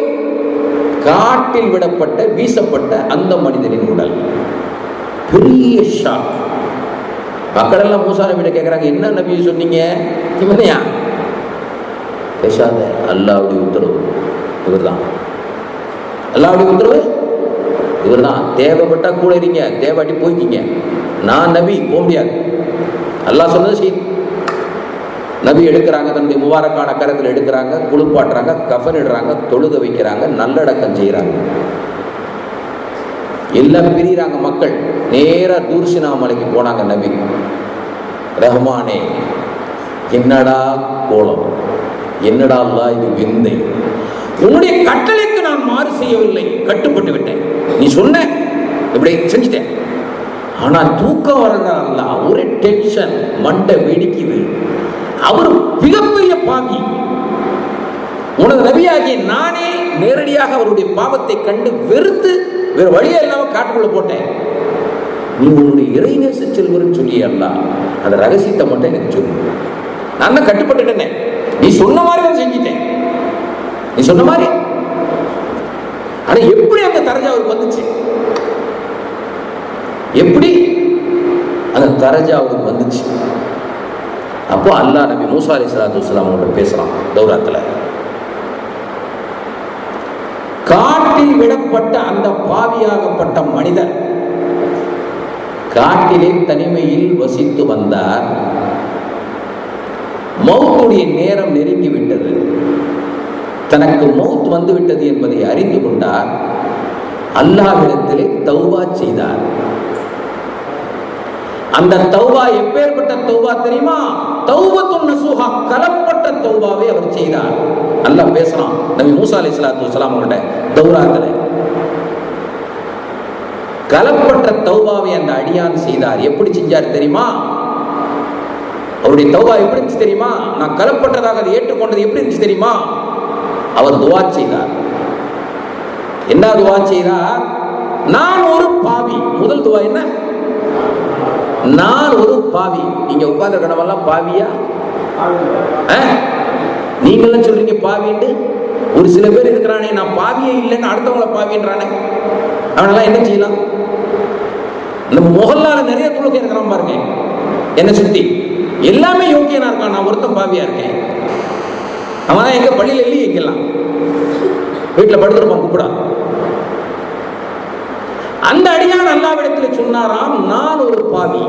காட்டில் விடப்பட்ட வீசப்பட்ட அந்த மனிதனின் உடல். பெரிய ஷாக். மக்கள் எல்லாம் மூசா நபியிட்ட கேட்கிறாங்க, என்ன நபி சொன்னீங்க? இவனையா? பேசாத, அல்லாஹ்வுடைய உத்தரவு இவர்தான். அல்லாஹ்வுடைய உத்தரவு இவர்தான். தேவைப்பட்டா கூட இருங்க, தேவைப்பட்டு போய்க்கிங்க. நான் நபி, போக முடியாது. அல்லாஹ் சொன்னது செய். நபி எடுக்கிறாங்க, தன்னுடைய முபாரக்கான கரத்தில் எடுக்கிறாங்க, குளிப்பாட்டுறாங்க, கஃன் இடுறாங்க, தொழுக வைக்கிறாங்க, நல்லடக்கம் செய்கிறாங்க. எல்லாம் பிரிகிறாங்க மக்கள். நேராக தூர்சினா மலைக்கு போனாங்க. நபி, ரஹ்மானே, என்னடா கோலம், என்னடா அல்லாஹ் இது விந்தை, உன்னுடைய கட்டளைக்கு நான் மாறு செய்யவில்லை, கட்டுப்பட்டு விட்டேன். நீ சொன்ன இப்படி செஞ்சுட்டேன். ஆனால் தூக்கம் வரல. அல்லாஹ் ஒரே டென்ஷன், மண்டை வெடிக்குது. அவர் மிகப்பெரிய பாவி. உனது நபியாகிய நானே நேரடியாக அவருடைய பாவத்தை கண்டு வெறுத்து வேறு வழியே இல்லாம காட்டுக்குள்ள போட்டேன். நீ உன்னுடைய இறைநேச செல்வர்னு சொல்லி அல்லாஹ் அந்த ரகசியத்தை மட்டும் எனக்கு சொல்லு. நான் தான் கட்டுப்பட்டுட்டேன். நீ சொன்ன மாதிரி நான் செஞ்சிட்டேன், நீ சொன்ன மாதிரி. ஆனா எப்படி அந்த தரஜா அவருக்கு வந்துச்சு? எப்படி அந்த தரஜா அவருக்கு வந்துச்சு? அப்போ அல்லாஹ் நபி மூசா அலைஹிஸ்ஸலாத்து வஸ்ஸலாம் அவங்களோட பேசலாம். தௌராத்துல காட்டில் விடப்பட்ட அந்த பாவியாகப்பட்ட மனிதர் காட்டிலே தனிமையில் வசித்து வந்தார். மௌத்துடைய நேரம் நெருங்கி விட்டது. தனக்கு மௌத் வந்து விட்டது என்பதை அறிந்து கொண்டார். அல்லாஹ்விடத்திலே தௌபா செய்தார். அந்த தௌபா எப்பேற்பட்ட தௌபா தெரியுமா? தௌபத்துன் நசூஹா, கலப்பட்ட தௌபாவை அவர் செய்தார். அல்லாஹ் பேசலாம் நபி மூசா அலைஹிஸ்ஸலாத்து வஸ்ஸலாம் அவங்கள்ட்ட தௌராத்துல. கலப்பட்ட தௌபாவை அந்த அடியான் செய்தார். எப்படி செஞ்சார் தெரியுமா? அவருடைய தௌபா எப்படி இருந்துச்சு தெரியுமா? நான் கலப்பட்டதாக அதை ஏற்றுக்கொண்டது எப்படி இருந்துச்சு தெரியுமா? அவர் துவா செய்தார். என்ன துவா செய்தார்? நான் ஒரு பாவி. முதல் துவா என்ன? நான் ஒரு பாவி. நீங்க உட்கார்ந்த கடவெல்லாம் பாவியா? நீங்களாம் சொல்றீங்க பாவின்னு. ஒரு சில பேர் இருக்கிறானே, நான் பாவியே இல்லைன்னு அடுத்தவங்களை பாவின்றானே, அவனெல்லாம் என்ன செய்யலாம்? நம்ம முகல்லால நிறைய துளுக்க இருக்கிறான் பாருங்க, என்ன சுத்தி எல்லாமே யோக்கியனா இருக்கான். நான் ஒருத்தன் பாவியா இருக்கேன். அவன் எங்க பள்ளியில் எள்ளி வைக்கலாம், வீட்டில் படுத்துருப்பான் கூப்பிடா. அந்த அடியான் அல்லாஹ்விடத்தில் சொன்னாராம், நான் ஒரு பாவி.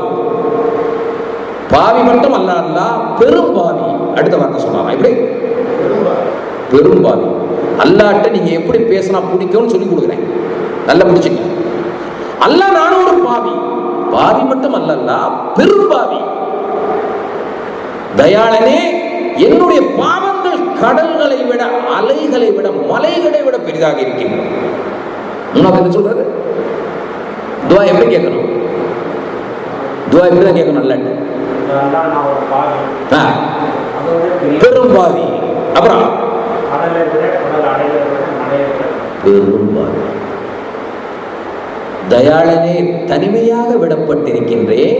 பாவி மட்டும் அல்ல, பெரும் பாவி. அடுத்த வார்த்தை சொன்னாராம், இப்படி பெரும் பாவி. அல்லாஹ்ட்ட நீங்க எப்படி பேசினா பிடிக்கும்னு சொல்லி கொடுக்குறேன், நல்லா பிடிச்சிக்க. அல்லாஹ் நானும் ஒரு பாவி. பாவி மட்டும் அல்ல, பெரும் பாவி. தயாளனே, என்னுடைய பாவங்கள் கடல்களை விட, அலைகளை விட, மலைகளை விட பெரிதாக இருக்கின்றன. என்ன சொல்றது? துவா எப்படி கேட்கணும்? துவா எப்படி தான் கேட்கணும்? அல்லாஹ்ட்ட பெரும் பாவி. அப்புறம் பெரும் பாவி. தயாளனே, தனிமையாக விடப்பட்டிருக்கின்றேன்.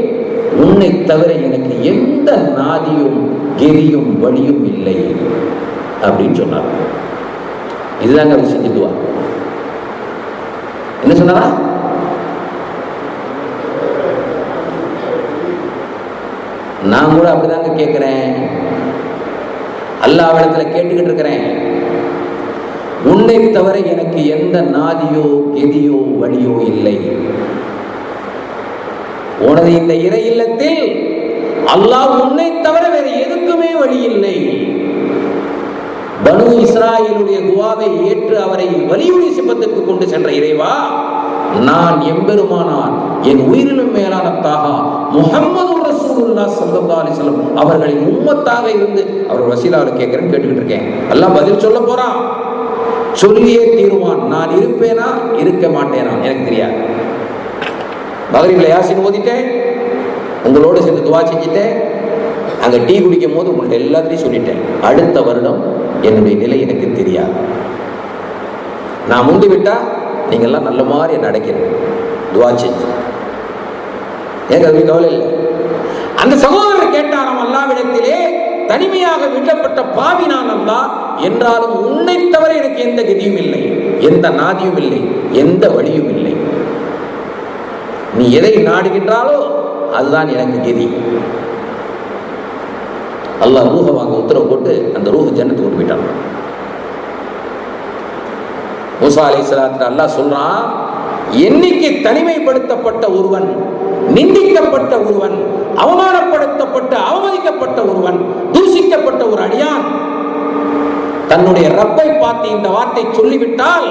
உன்னை தவிர எனக்கு எந்த நாதியும் கெரியும் வழியும் இல்லை அப்படின்னு சொன்னார். இதுதாங்க அவர் செஞ்சு துவா. என்ன சொன்னாரா? நான் கூட அப்படிதாங்க கேட்கிறேன், அல்லாஹ்விடத்துல கேட்டுக்கிட்டு இருக்கிறேன். உன்னை தவிர எனக்கு எந்த நாதியோ கெதியோ வழியோ இல்லை. உனது இந்த இறை இல்லத்தில் அல்லாஹ் உன்னை தவிர வேறு எதுக்குமே வழி இல்லை. பனு இஸ்ராயேலுடைய துஆவை ஏற்று அவரை வலியுறுத்தி சிபத்துக்கு கொண்டு சென்ற இறைவா, நான் எம்பெருமானார் என் உயிரிலும் மேலான தாகா முஹம்மது ரசூலுல்லாஹ் ஸல்லல்லாஹு அலைஹி வஸல்லம் அவர்களின் உம்மத்தாக இருந்து அவர் வசீலாவை கேட்கிறேன்னு கேட்டுக்கிட்டு இருக்கேன். அல்லாஹ் பதில் சொல்ல போறான், சொல்லியே தீருவான். நான் இருப்பேனா இருக்க மாட்டேனா எனக்கு தெரியாது. மகரிப்ல யாசின் ஓதிட்டேன், உங்களோடு சேர்ந்து துவா செஞ்சுட்டேன், அங்க டீ குடிக்கும் போது உங்கள்ட்ட எல்லாத்தையும் சொல்லிட்டேன். அடுத்த வருடம் என்னுடைய நிலை எனக்கு தெரியாது. நான் முந்தி விட்டா நீங்க எல்லாம் நல்ல மாதிரி நடக்கிறேன் துவா செஞ்சு, எனக்கு அது கவலை இல்லை. அந்த சகோதரர் கேட்டாராம் அல்லாஹ்விடத்திலே, தனிமையாக விடப்பட்ட பாவி நான் அல்லா, என்றாலும் உன்னை தவிர எனக்கு எந்த கதியும் இல்லை, எந்த நாதியும் இல்லை, எந்த வழியும் இல்லை. நீ எதை நாடுகின்றாலோ அதுதான் எனக்கு கதி. அல்லாஹ் ரூஹ வாங்க உத்தரவு போட்டு அந்த ரூஹ ஜன்னத்துக்கு கொண்டு போயிட்டான். மூசா அலைஹிஸ்ஸலாத்துக்கு அல்லாஹ் சொல்றான், என்னைக்கு தனிமைப்படுத்தப்பட்ட ஒருவன், நிந்திக்கப்பட்ட ஒருவன், அவமானப்படுத்தப்பட்ட அவமதிக்கப்பட்ட ஒருவன், தூஷிக்கப்பட்ட ஒரு அடியான் தன்னுடைய ரப்பை பார்த்து இந்த வார்த்தை சொல்லிவிட்டால்,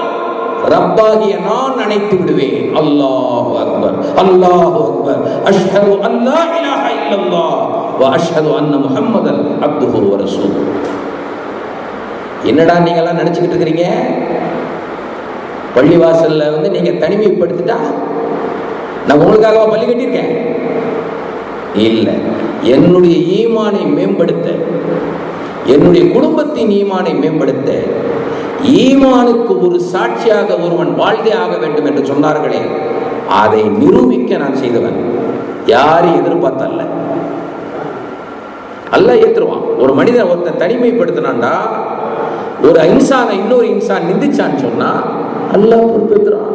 ரப்பாகிய நான் அணைத்து விடுவேன். அல்லாஹு அக்பர், அல்லாஹு அக்பர், அஷ்ஹது அல்லா இலாஹ இல்லல்லாஹ் வ அஷ்ஹது அன்ன முஹம்மதன் அப்துஹு வ ரசூலுஹு. என்னடா நீங்க எல்லாம் நினைச்சுக்கிட்டு இருக்கிறீங்க, பள்ளிவாசல்ல நீங்க தனிமைப்படுத்திட்டா நான் உங்களுக்காக பள்ளி கட்டியிருக்கேன்? இல்லை, என்னுடைய ஈமானை மேம்படுத்த, என்னுடைய குடும்பத்தின் ஈமானை மேம்படுத்த, ஈமானுக்கு ஒரு சாட்சியாக ஒருவன் வாழ்ந்தே ஆக வேண்டும் என்று சொன்னார்களே, அதை நிரூபிக்க நான் செய்தவன். யாரையும் எதிர்பார்த்தல்ல, அல்லாஹ் ஏத்துருவான். ஒரு மனிதன் ஒருத்தன் தனிமைப்படுத்தினான்டா, ஒரு இன்சானை இன்னொரு இன்சான் நிந்திச்சான்னு சொன்னா அல்லாஹ் பொறுப்பேற்றுறான்.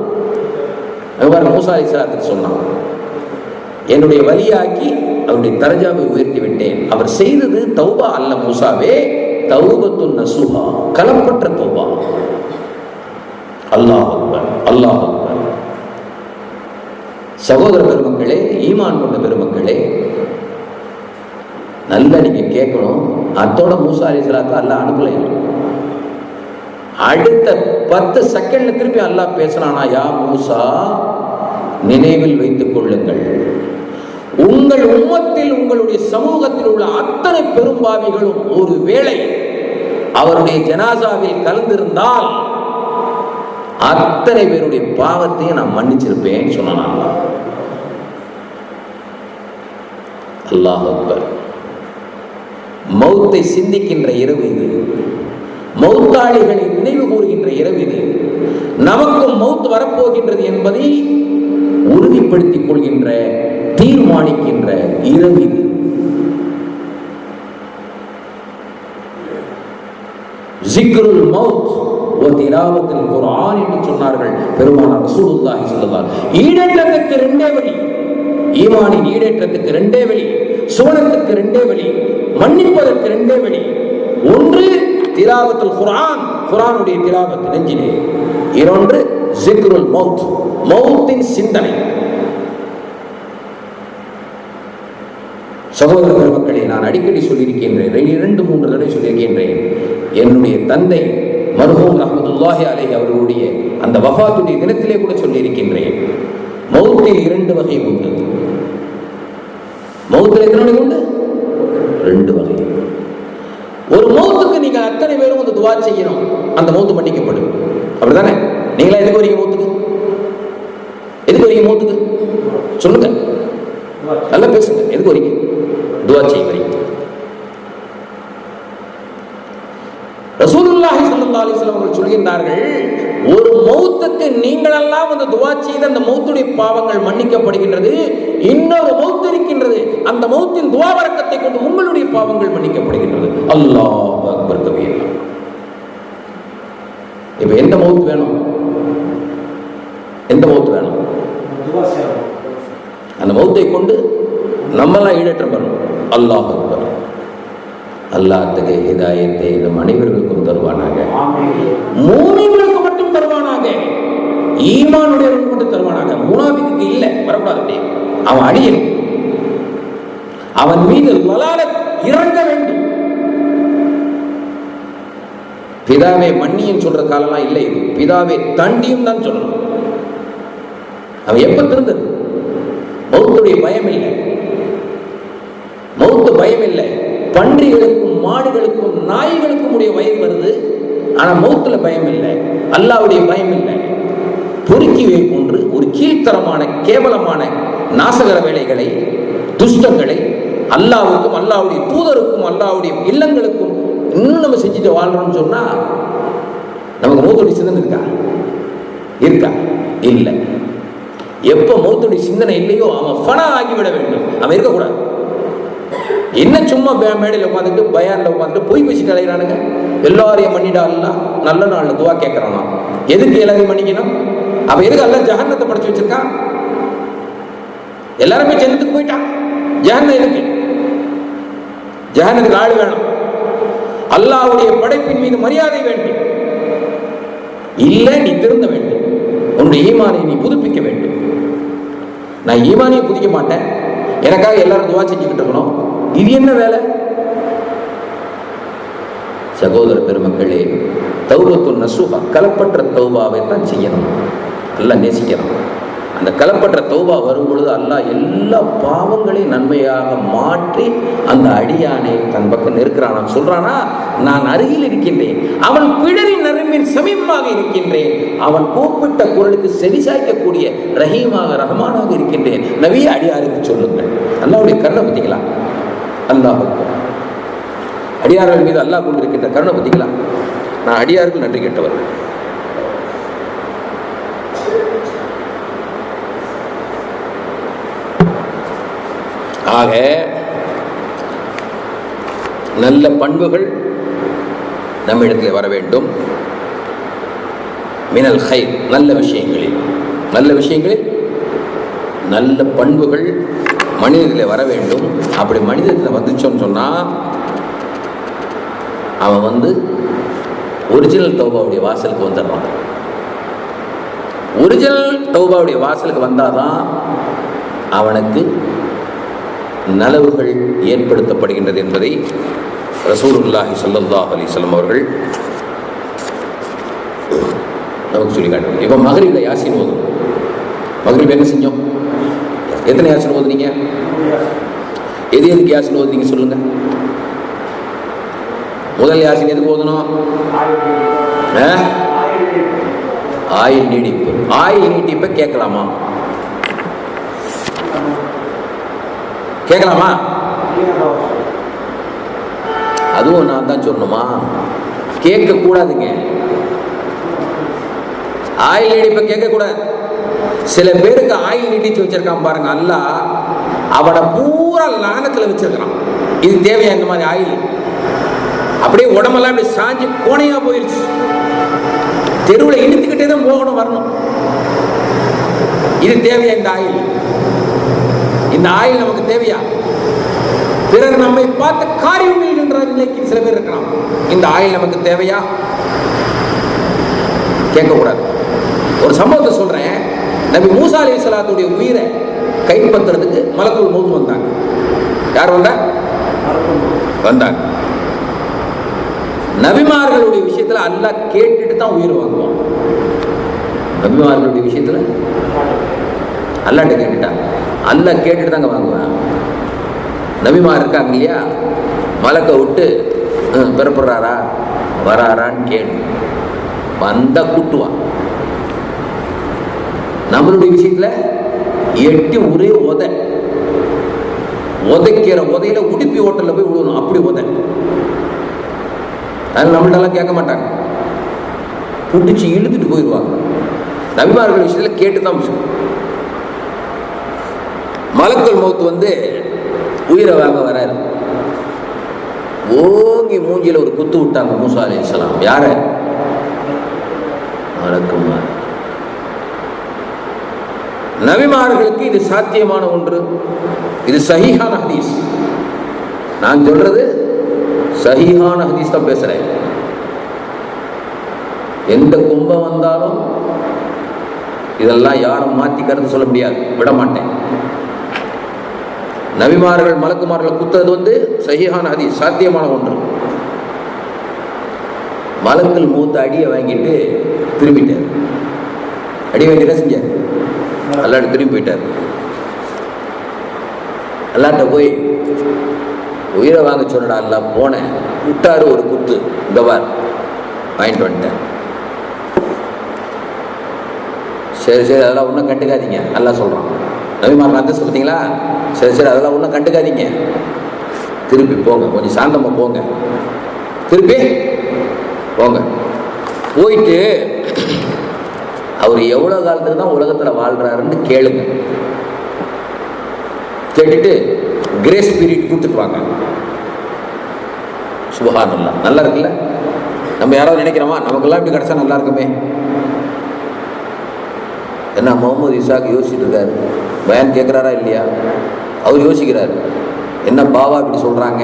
மூசா அலைஹிஸ்ஸலாத்துக்கு சொன்னான், என்னுடைய வலியாக்கி அவருடைய தரஜாவை உயர்த்தி விட்டேன். அவர் செய்தது தௌபா அல்ல மூசாவே, தௌபத்துன் நஸூஹா, கலப்பற்ற தௌபா. அல்லாஹ் அக்பர், அல்லாஹ் அக்பர். சகோதர பெருமக்களே, ஈமான் கொண்ட பெருமக்களே, நல்லா நீங்க கேட்கணும். அத்தோட மூசா அலைஹிஸ்ஸலாத்தை அல்லாஹ் அனுப்பலையா? அடுத்த 10 செகண்ட்ல திருப்பி அல்லாஹ் பேசுறானா, யா மூசா, நினைவில் வைத்துக் கொள்ளுங்கள், உங்கள் உம்மத்தில் உங்களுடைய சமூகத்தில் உள்ள அத்தனை பெரும்பாவிகளும் ஒரு வேளை அவருடைய ஜனாசாவில் கலந்திருந்தால் அத்தனை பேருடைய பாவத்தையும் நான் மன்னிச்சிருப்பேன் சொன்னான். அல்லாஹ் அக்பர். மௌத்தை சிந்திக்கின்ற இரவு இது, மௌத்தாளிகளை நினைவு கூறுகின்ற இரவு இது, நமக்கும் மௌத் வரப்போகின்றது என்பதை உறுதிப்படுத்திக் கொள்கின்ற, தீர்மானிக்கின்ற இரவு இது. ஜிக்ருல் மௌத் வ திலாவத்துல் குர்ஆன் என்று சொன்னார்கள் பெருமானார் ரசூலுல்லாஹி ஸல்லல்லாஹு அலைஹி வஸல்லம். ஈடேற்றத்துக்கு ரெண்டே வழி, ஈமானின் ஈடேற்றத்துக்கு ரெண்டே வழி, சுவனத்துக்கு ரெண்டே வழி, மன்னிப்பதற்கு ரெண்டே வழி. ஒன்று திலாவத்துல் குர்ஆன், குர்ஆனுடைய திலாவத் நெஞ்சிலே. இரொன்று ஜிக்ருல் மௌத், மௌத்தின் சிந்தனை. சகோதர பெருமக்களே, நான் அடிக்கடி சொல்லியிருக்கின்றேன், 2-3 தடவை சொல்லியிருக்கின்றேன். என்னுடைய தந்தை மர்ஹூம் ரஹ்மத்துல்லாஹி அலைஹி அவர்களுடைய அந்த வஃபாத்துடைய தினத்திலே கூட சொல்லியிருக்கின்றேன், மௌத்தில் 2 வகை உண்டு. மௌத்தில் எத்தனை வகை உண்டு? 2 வகை. ஒரு மௌத்துக்கு நீங்க அத்தனை பேரும் வந்து துஆ செய்யணும், அந்த மௌத்து மன்னிக்கப்படும். அப்படிதானே? நீங்களா எதுக்கு வரீங்க மௌத்துக்கு? எதுக்கு வரீங்க மௌத்துக்கு? சொல்லுங்க, நல்லா பேசுங்க. எதுக்கு வரீங்க? துஆ செய்ய வரீங்க. ரசூலுல்லாஹி ஸல்லல்லாஹு அலைஹி வஸல்லம் அவர்கள் சொல்கின்றார்கள், ஒரு மௌத்துக்கு நீங்கள் எல்லாம் வந்து துஆ செய்த அந்த மௌத்துடைய பாவங்கள் மன்னிக்கப்படுகின்றது. இன்னொரு மௌத் இருக்கின்றது, அந்த மௌத்தின் துஆ பரக்கத்தை கொண்டு உங்களுடைய பாவங்கள் மன்னிக்கப்படுகின்றது. அல்லாஹ் அக்பர் கபீர். இப்ப எந்த மௌத் வேணும்? எந்த மௌத் வேணும்? அந்த மௌத்தை கொண்டு நம்மெல்லாம் ஈடேற்றம் பெறணும். அல்லாஹ் அக்பர். அல்லாஹ் அத்தகைய ஹிதாயத்தை நம் அனைவர்களுக்கும் தருவானாக. மூமின்களுக்கு மட்டும் தருவானாக, ஈமானுடையவர்களுக்கு மட்டும் தருவானாக. முனாஃபிக்கு இல்லை, வரக்கூடாது. அவன் அடியன், அவன் மீது லலாலத் இறங்க வேண்டும். பிதாவே மன்னியும் சொல்ற காலம்லாம் இல்லை. பிதாவே தண்டியும் தான் சொல்லணும். அவன் எப்ப திருந்தது? மௌத்துடைய பயம் இல்லை, மௌத்து பயம் இல்லை. பன்றிகளுக்கும் மாடுகளுக்கும் நாய்களுக்கும் உடைய வயது வருது, ஆனா மௌத்துல பயம் இல்லை, அல்லாஹ்வுடைய பயம் இல்லை. பொறுக்கிவை போன்று ஒரு கீழ்த்தரமான கேவலமான நாசகர வேலைகளை, துஷ்டங்களை அல்லாஹ்வுக்கும் அல்லாஹ்வுடைய தூதருக்கும் அல்லாஹ்வுடைய இல்லங்களுக்கும் இன்னும் நம்ம செஞ்சுட்டு வாழ்றோம்னு சொன்னா நமக்கு மௌத்துடைய சிந்தனை இருக்கா? இல்லை. எப்ப மௌத்துடைய சிந்தனை இல்லையோ அவன் ஃபனா ஆகிவிட வேண்டும். அவன் இருக்கக்கூடாது. என்ன சும்மா மேடையில் உட்காந்துட்டு பயான்ல உட்காந்துட்டு போய் பேசிட்டு அலைகிறானுங்க. எல்லாரையும் மன்னிடாலாம், நல்ல நாள்ல துவா கேட்கறானா? எதுக்கு எல்லாரையும் மன்னிக்கணும்? அவ எதுக்கு எல்லாம் ஜஹன்னத்தை படைச்சு வச்சிருக்கான்? எல்லாருமே ஜன்னத்துக்கு போயிட்டான். ஜஹன்னம் எதுக்கு? ஜஹன்னத்துக்கு ஆள் வேணும். அல்லாஹ்வுடைய படைப்பின் மீது மரியாதை வேண்டும். இல்ல, நீ திருந்த வேண்டும். உன்னுடைய ஈமானை நீ புதுப்பிக்க வேண்டும். நான் ஈமானையை புதிக்க மாட்டேன், எனக்காக எல்லாரும் துவா செஞ்சுக்கிட்டு இருக்கணும். இது என்ன வேலை? சகோதர பெருமக்களே, தௌபத்துன் நசூஹா, கலப்பற்ற தௌபாவை தான் செய்யணும். அல்லாஹ் நேசிக்கிறான். அந்த கலப்பற்ற தௌபா வரும் பொழுது அல்லாஹ் எல்லா பாவங்களையும் நன்மையாக மாற்றி அந்த அடியானை தன் பக்கம் நிற்கிறான். சொல்றானா, நான் அருகில் இருக்கின்றேன், அவன் பிடரின் நரம்பின் சமீபமாக இருக்கின்றேன், அவன் கூப்பிட்ட குரலுக்கு செவிசாய்க்கக்கூடிய ரஹீமாக ரஹ்மானாக இருக்கின்றேன். நபியே அடியாருக்கு சொல்லுங்கள். அல்லாஹ்வுடைய கருணை பத்திக்கலாம். அல்லாஹ் அடியார்கள் மீது அல்லாஹ் கொண்டிருக்கின்ற கருணை பத்திக்கலாம். நான் அடியார்கள் நன்றி கேட்டவர். ஆக நல்ல பண்புகள் நம்மிடத்தில் வர வேண்டும். மினல் ஹைர், நல்ல விஷயங்களில் நல்ல பண்புகள் மனிதத்தில் வர வேண்டும். அப்படி மனிதத்தில் வந்துச்சோன்னு சொன்னால் அவன் ஒரிஜினல் தௌபாவுடைய வாசலுக்கு வந்துடுறான். ஒரிஜினல் தௌபாவுடைய வாசலுக்கு வந்தாதான் அவனுக்கு நலவுகள் ஏற்படுத்தப்படுகின்றது என்பதை ரசூலுல்லாஹி ஸல்லல்லாஹு அலைஹி வஸல்லம் அவர்கள் நமக்கு சொல்லி காட்டுறாங்க. இப்போ மக்ரிப்ல யாசீன் ஓதும். மக்ரிப் என்ன செஞ்சோம்? எத்தனை யாசீன் ஓதுனீங்க? எதுக்கு யாசீன் ஓதுனீங்க சொல்லுங்க? முதல் யாசீன் எதுக்கு ஓதணும்? ஆயுள் நீடிப்பு. ஆயுள் நீட்டிப்பை கேட்கலாமா? கேட்கலாமா? அதுவும் நான் தான் சொல்லணுமா? கேட்க கூடாதுங்க. ஆயுள் நீடிப்பை கேட்க கூடாது. சில பேருக்கு ஆயுள் நீட்டிச்சு வச்சிருக்கான் பாருங்க, அல்லாஹ் அவனை பூரா லானத்துல வச்சிருக்கான். இது தேவையா? இந்த மாதிரி ஆயுள் அப்படியே உடம்பெல்லாம் அப்படி சாஞ்சி கோணையா போயிருச்சு. தெருவில் இழுத்துக்கிட்டே தான் போகணும் வரணும். இது தேவையா? இந்த ஆயுள், இந்த ஆயுள் நமக்கு தேவையா? பிறர் நம்மை பார்த்து காரியம் என்ற நிலைக்கு சில பேர் இருக்கலாம். இந்த ஆயுள் நமக்கு தேவையா? கேட்கக்கூடாது. ஒரு சம்பவத்தை சொல்றேன். நபி மூசா அலைஹிஸ்ஸலாத்துடைய உயிரை கைப்பற்றுறதுக்கு மலக்குல் மௌத் வந்தாங்க. யார் வந்தாங்க? நபிமார்களுடைய விஷயத்துல அல்லாஹ் கேட்டுட்டு தான் உயிர் வாங்குவான். நபிமார்களுடைய விஷயத்துல அல்லாஹ்ட்ட கேட்டுட்டாங்க. அல்லாஹ் கேட்டுட்டு தாங்க வாங்குவான். நபிமார் இருக்காங்க இல்லையா, மலக்கை விட்டு பிறப்புறாரா வராரான்னு கேடு வந்தா கூட்டுவான். நம்மளுடைய விஷயத்துல எட்டி ஒரே உதைக்கிற உதையில உடுப்பி ஹோட்டல்ல போய் விடுவணும். அப்படி அதனால நம்மள்டெல்லாம் கேட்க மாட்டாங்க, பிடிச்சி இழுத்துட்டு போயிடுவாங்க. நபிமார்கள் விஷயத்துல கேட்டுதான் விஷயம். மலக்குல் மௌத் உயிரை வாங்க வராரு. ஓங்கி மூஞ்சில ஒரு குத்து விட்டாங்க மூசா அலைஹிஸ்ஸலாம். யார? மலக்குமார். நபிமார்களுக்கு இது சாத்தியமான ஒன்று. இது சஹீஹான ஹதீஸ். நான் சொல்றது சஹீஹான ஹதீஸ் தான் பேசுறேன். எந்த கும்பம் வந்தாலும் இதெல்லாம் யாரும் மாற்றி கருத்து சொல்ல முடியாது, விட மாட்டேன். நபிமார்கள் மலக்குமார்களை குத்துறது சஹீஹான ஹதீஸ், சாத்தியமான ஒன்று. மலக்குள் மூத்த அடியை வாங்கிட்டு திரும்பிட்டார். அடி வாங்கி என்ன செஞ்சார்? அல்லாட்ட திரும்பி போயிட்டார். அல்லாட்ட போய் உயிரை வாங்க சொன்னடா அல்ல, போனேன், விட்டாரு ஒரு குத்து, கவார் வாங்கிட்டு வந்துட்டேன். சரி சரி அதெல்லாம் ஒன்றும் கண்டுக்காதீங்க, நல்லா சொல்கிறான். நபிமார்கள் அந்தஸ்து பார்த்தீங்களா? சரி சரி அதெல்லாம் ஒன்றும் கண்டுக்காதீங்க, திருப்பி போங்க, கொஞ்சம் சாந்தமாக போங்க, திருப்பி போங்க. போயிட்டு அவர் எவ்வளோ காலத்துக்கு தான் உலகத்தில் வாழ்கிறாருன்னு கேளுங்க. கேட்டுட்டு கிரேஸ் பீரியட் கொடுத்துட்டு சுபஹானல்லாஹ். நல்லா இருக்குல்ல? நம்ம யாராவது நினைக்கிறோமா நமக்கெல்லாம் இப்படி கிடச்சா நல்லா இருக்குமே? என்ன முகமது இசாக் யோசிச்சுட்டு இருக்காரு, பயான் கேட்குறாரா இல்லையா? அவர் யோசிக்கிறார், என்ன பாவா இப்படி சொல்கிறாங்க,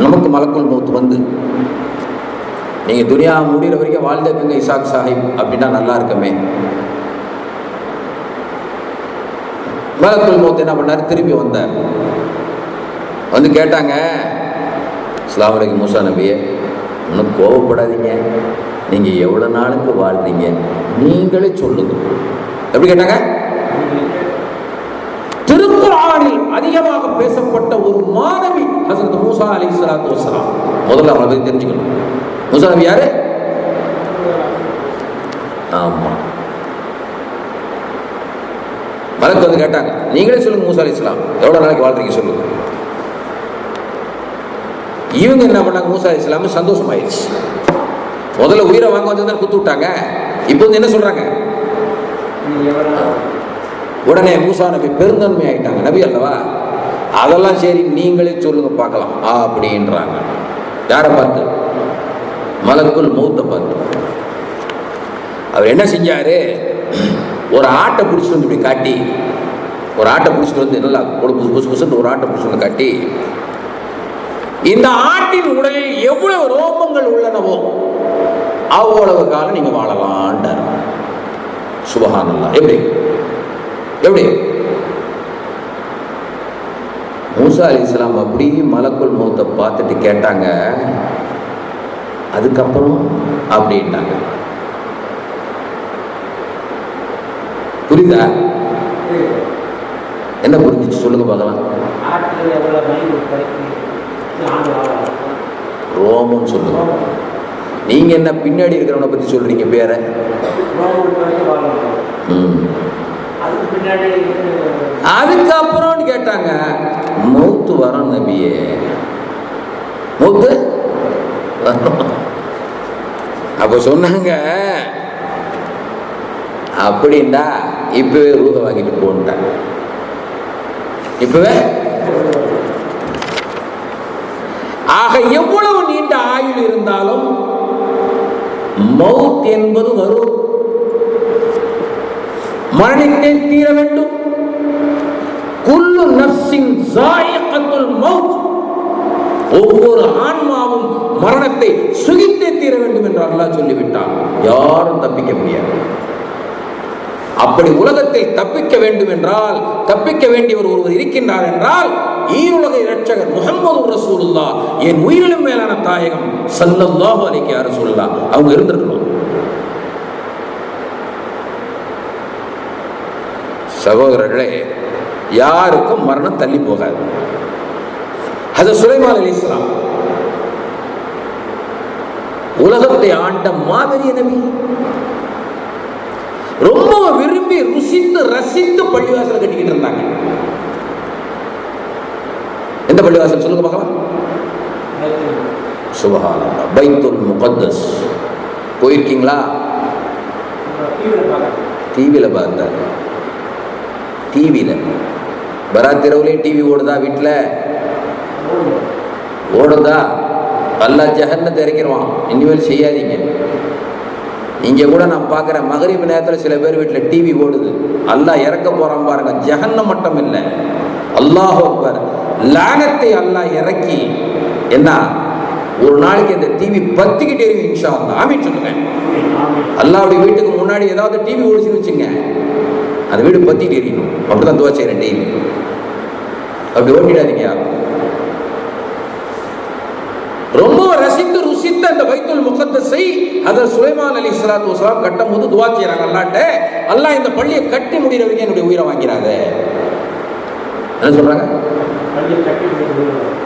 நமக்கு மலக்குள் மௌத் நீங்கள் துனியா முடிகிற வரைக்கும் வாழ்ந்துக்குங்க இசாக் சாஹிப் அப்படின்னா நல்லா இருக்குமே. மலக்குள் மௌத் என்ன பண்ணார்? திரும்பி வந்தார். கேட்டாங்க, அஸ்ஸலாமு அலைக்கும் மூசா நபியே, இன்னும் கோவப்படாதீங்க, நீங்கள் எவ்வளோ நாளுக்கு வாழ்றீங்க நீங்களே சொல்லுங்க. எப்படி கேட்டாங்க? திருக்குர்ஆனில் அதிகமாக பேசப்பட்ட ஒரு மாணவி ஹஸரத் மூசா அலைஹிஸ்ஸலாத்து வஸ்ஸலாம். முதல்ல அவரை பற்றி தெரிஞ்சுக்கணும். மூசா நபி யாரு? ஆமா, மலக்கு கேட்டாங்க, நீங்களே சொல்லுங்க மூசா அலைஹிஸ்ஸலாம் எவ்வளவு நாளைக்கு வாழ்றீங்க சொல்லுங்க. இவங்க என்ன பண்ணாங்க? மூசா அலைஹிஸ்ஸலாம் சந்தோஷமாயிருச்சு. முதல்ல உயிரை வாங்க வந்து குத்து விட்டாங்க, இப்போ என்ன சொல்றாங்க? உடனே மூசா நபி பெருந்தன்மை ஆயிட்டாங்க, நபி அல்லவா, அதெல்லாம் சரி நீங்களே சொல்லுங்க பார்க்கலாம் அப்படின்றாங்க. யாரை பார்த்து? மலக்குள் மௌத்தை பார்த்து. அவர் என்ன செஞ்சாரு? ஒரு ஆட்டை பிடிச்சிட்டு வந்து இப்படி காட்டி, ஒரு ஆட்டை பிடிச்சிட்டு வந்து நல்லா புசு புசுன்னு ஒரு ஆட்டை பிடிச்சிட்டு வந்து காட்டி, இந்த ஆட்டின் உடலில் எவ்வளவு ரோமங்கள் உள்ளனவோ அவ்வளவு காலம் நீங்க வாழலான்டார். சுபஹானல்லாஹ். எப்படி எப்படி மூசா அலைஹிஸ்ஸலாம் அப்படி மலக்குள் மௌத்தை பார்த்துட்டு கேட்டாங்க, அதுக்கப்புறம் அப்படின்ட்டாங்க. புரியுதா? என்ன புரிஞ்சிச்சு சொல்லுங்க பார்க்கலாம். ரோமம் சொல்லுங்க. நீங்க என்ன பின்னாடி இருக்கிறவனை பத்தி சொல்றீங்க பேர? அதுக்கப்புறம் கேட்டாங்க, மௌத்து வரும் நபியே, மௌத்து அப்ப சொன்னாங்க, அப்படின்டா இப்பவே ரூஹ வாங்கிட்டு போன்ட்டாங்க. இப்பவே ஆக எவ்வளவு நீண்ட ஆயுள் இருந்தாலும் மௌத் என்பது வரும், மரணித்தே தீர வேண்டும். குல்லு நஃப்ஸின் ஸாயிகத்துல் மௌத், ஒவ்வொரு ஆன்மாவும் மரணத்தை சுகித்தே தீர வேண்டும் என்று அல்லாஹ் சொல்லிவிட்டான். யாரும் தப்பிக்க முடியாது. அப்படி உலகத்தில் தப்பிக்க வேண்டும் என்றால், தப்பிக்க வேண்டியவர் ஒருவர் இருக்கின்றார் என்றால், ஈருலக இரட்சகர் முஹம்மது ரசூலுல்லாஹ், என் உயிரிலும் மேலான தாயகம் ஸல்லல்லாஹு அலைஹி வஸல்லம் அவங்க இருந்திருக்கணும். சகோதரர்களே, யாருக்கும் மரணம் தள்ளி போகாது. ஹஜ்ரத் சுலைமான் அலைஹிஸ்ஸலாம் உலகத்தை ஆண்ட மாபெரிய நபி. ரொம்ப விரும்பி ருசித்து ரசித்து பள்ளிவாசல் கட்டிக்கிட்டு இருந்தாங்க. எந்த பள்ளிவாசல் சொல்லுங்க பார்க்கலாம்? சுப்ஹானல்லாஹ், பைத்துல் முகத்தஸ். போயிருக்கீங்களா? டிவியில் பார்த்தேன். டிவியில் பராத்திரவுலேயும் டிவி ஓடுதா? வீட்டில் ஓடுதா? அல்லாஹ் ஜஹன்னத்தை இறக்கிடுவான், இனிமேல் செய்யாதீங்க. இங்கே கூட நான் பார்க்குறேன், மகரிப் நேரத்தில் சில பேர் வீட்டில் டிவி ஓடுது. அல்லாஹ் இறக்க போகிறான் பாருங்க. ஜஹன்னம் மட்டும் இல்லை, அல்லாஹ் அக்பர், லானத்தை அல்லாஹ் இறக்கி என்ன ஒரு நாளைக்கு இந்த டிவி பத்திக்கிட்டே இருக்கு. இன்ஷா அல்லாஹ் ஆமீன் சொல்லுங்க. அல்லாவுடைய வீட்டுக்கு முன்னாடி ஏதாவது டிவி ஓடிச்சுன்னு வச்சுங்க, அந்த வீடு பத்திட்டு எரியணும். அப்படிதான் துவா செய்கிறேன் டெய்லி. அப்படி ஓட்டிடாதீங்க யாரும். ரொம்ப ரசித்து ருசித்த அந்த பைத்துல் முகத்தஸை ஹஜ்ரத் சுலைமான் அலைஹிஸ்ஸலாத்து வஸலாம் கட்டும் போது துவா செய்றாங்க அல்லாஹ்ட்ட, அல்லாஹ் இந்த பள்ளியை கட்டி முடிகிற வரைக்கும் என்னுடைய உயிரை வாங்கிறாத. என்ன சொல்றாங்க?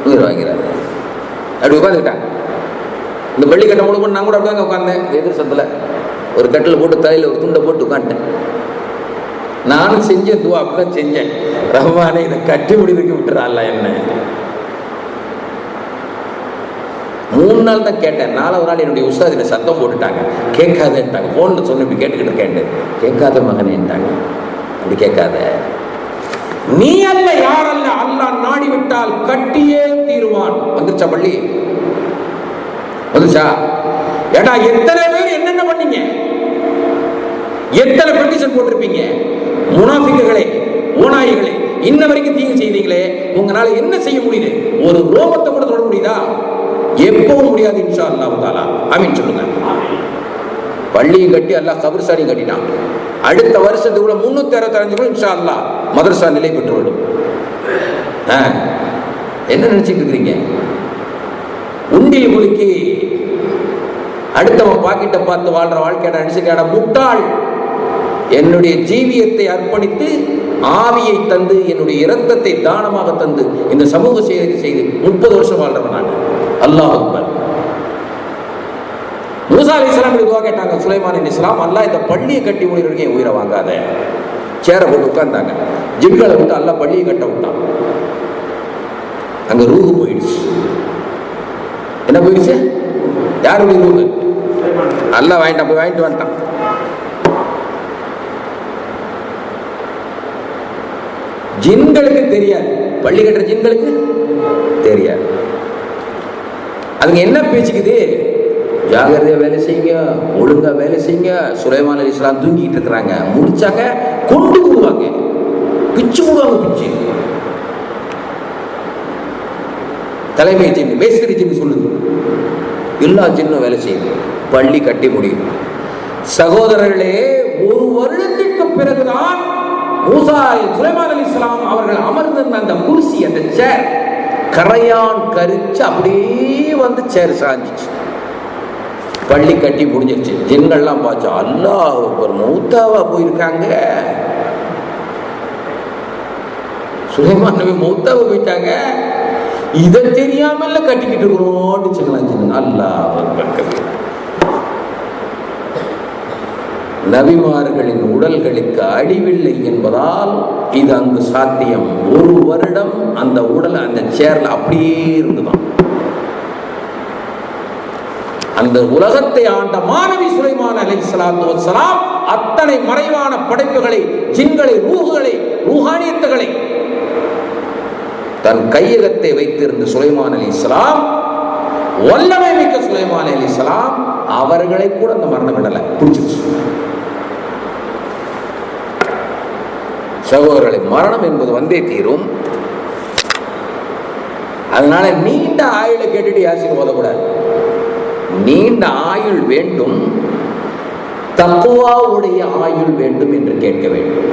உயிரை வாங்கிறாத. அப்படி உட்காந்துக்கிட்டாங்க. இந்த பள்ளி கட்ட முழுக்க நான் கூட அப்படியே உட்காந்தேன். எதிர் சத்தில் ஒரு கட்டில் போட்டு தலையில் ஒரு துண்டை போட்டு உட்காந்துட்டேன். நானும் செஞ்ச துவா அப்படிதான் செஞ்சேன். ரஹ்மானே இதை கட்டி முடிவுக்கு விட்டுறான்ல என்ன. 3 நாள் தான் கேட்டேன். 4வது நாள் என்னுடைய உஸ்தாத் என்னை சத்தம் போட்டுட்டாங்க. கேட்காதேன்ட்டாங்க. ஃபோனில் சொன்ன இப்படி கேட்டுக்கிட்டு இருக்கேன். கேட்காத மகனேன்ட்டாங்க. அப்படி கேட்காத, நீ அல்ல யார் அல்ல, அல்லாஹ் நாடி விட்டால் கட்டியே தீருவான். வந்துருச்சா பள்ளி? வந்துச்சா? ஏடா எத்தனை பேர் என்னென்ன பண்ணீங்க, எத்தனை பெட்டிஷன் போட்டிருப்பீங்க. முனாஃபிக்குகளே, ஓநாய்களே, இன்ன வரைக்கும் தீங்கு செய்தீங்களே, உங்களால என்ன செய்ய முடியுது? ஒரு ரோமத்தை கூட தொட முடியுதா? எப்பவும் முடியாது இன்ஷா அல்லாஹ் தஆலா. ஆமீன் சொல்லுங்க. பள்ளியும் கட்டி அல்லாஹ் கபர்ஸ்தானையும் கட்டிட்டான். அடுத்த வருஷத்துக்குள்ள 365 இன்ஷா அல்லாஹ் மதரசா நிலை பெற்றுவிடும். என்ன நினைச்சிட்டு இருக்கிறீங்க? உண்டில் குலுக்கி அடுத்தவன் பாக்கிட்ட பார்த்து வாழ்ற வாழ்க்கையை நினைச்சுக்காட முட்டாள். என்னுடைய ஜீவியத்தை அர்ப்பணித்து ஆவியை தந்து என்னுடைய இரத்தத்தை தானமாக தந்து இந்த சமூக சேவை செய்து 30 வருஷம் வாழ்றவன் நான். அல்லாஹ் அக்பர். மூசா அலைஹிஸ்ஸலாம் துஆ கேட்டாங்க சுலைமான் அலைஹிஸ்ஸலாம், அல்லாஹ் இந்த பள்ளியை கட்டி முடிகிற வரைக்கும் உயிரை வாங்காத. சேரை போட்டு உட்கார்ந்தாங்க. ஜின்களை விட்டு அல்லாஹ் பள்ளியை கட்ட விட்டான். அங்க ரூஹு போயிடுச்சு. என்ன போயிடுச்சு? யாருடைய ரூஹு? அல்லாஹ் வாங்கிட்டான். போய் வாங்கிட்டு வந்துட்டான். ஜின்களுக்கு தெரியாது, பள்ளி கட்டுற ஜின்களுக்கு தெரியாது. அதுங்க என்ன பேச்சுக்குது? ஜாகிரதையா வேலை செய்யுங்க, ஒழுங்கா வேலை செய்யுங்க. சுலைமான் அலைஹிஸ்ஸலாம் தூங்கிட்டு இருக்கிறாங்க. முடிச்சாங்க, கொண்டு போடுவாங்க, பிச்சு போடுவாங்க. பிச்சு தலைமை ஜின்னு, மேஸ்திரி ஜின்னு சொல்லுது. எல்லா ஜின்னும் வேலை செய்யுது. பள்ளி கட்டி முடியும். சகோதரர்களே, 1 வருடத்திற்கு பிறகுதான் மூசா சுலைமான் அலைஹிஸ்ஸலாம் அவர்கள் அமர்ந்திருந்த அந்த குர்சி, அந்த சேர் கரையான் கரிச்சு அப்படியே வந்து சேர் சாஞ்சிச்சு. பள்ளி கட்டி முடிஞ்சிருச்சு. ஜின்கள்லாம் பார்த்தா அல்லாஹ் ஒரு மௌத்தாவா போயிருக்காங்க. சுலைமான் நபி மௌத்தாவா போயிட்டாங்க. இதை தெரியாமல கட்டிக்கிட்டு இருக்கிறோம். அல்லாஹ் அக்பர். நபிமார்களின் உடல்களுக்கு அழிவில்லை என்பதால் இது அங்கு சாத்தியம். 1 வருடம் அந்த உடல் அந்த சேர்ல அப்படியே இருந்துதான். அந்த உலகத்தை ஆண்ட மாணவி சுலைமான் அலைஹிஸ்ஸலாத்து வஸ்ஸலாம் அத்தனை மறைவான படைப்புகளை, ஜின்களை, ரூஹுகளை, ரூஹானியத்துகளை தன் கையகத்தை வைத்திருந்த சுலைமான் அலைஹிஸ்ஸலாம், வல்லமை மிக்க சுலைமான் அலைஹிஸ்ஸலாம் அவர்களை கூட அந்த மரணம் விடல, பிடிச்சிருச்சு. சகோதரர்களை, மரணம் என்பது வந்தே தீரும். அதனால நீண்ட ஆயுளை கேட்டுட்டு யாசின் ஓதக்கூடாது. நீண்ட ஆயுள் வேண்டும், தக்வாவுடைய ஆயுள் வேண்டும் என்று கேட்க வேண்டும்.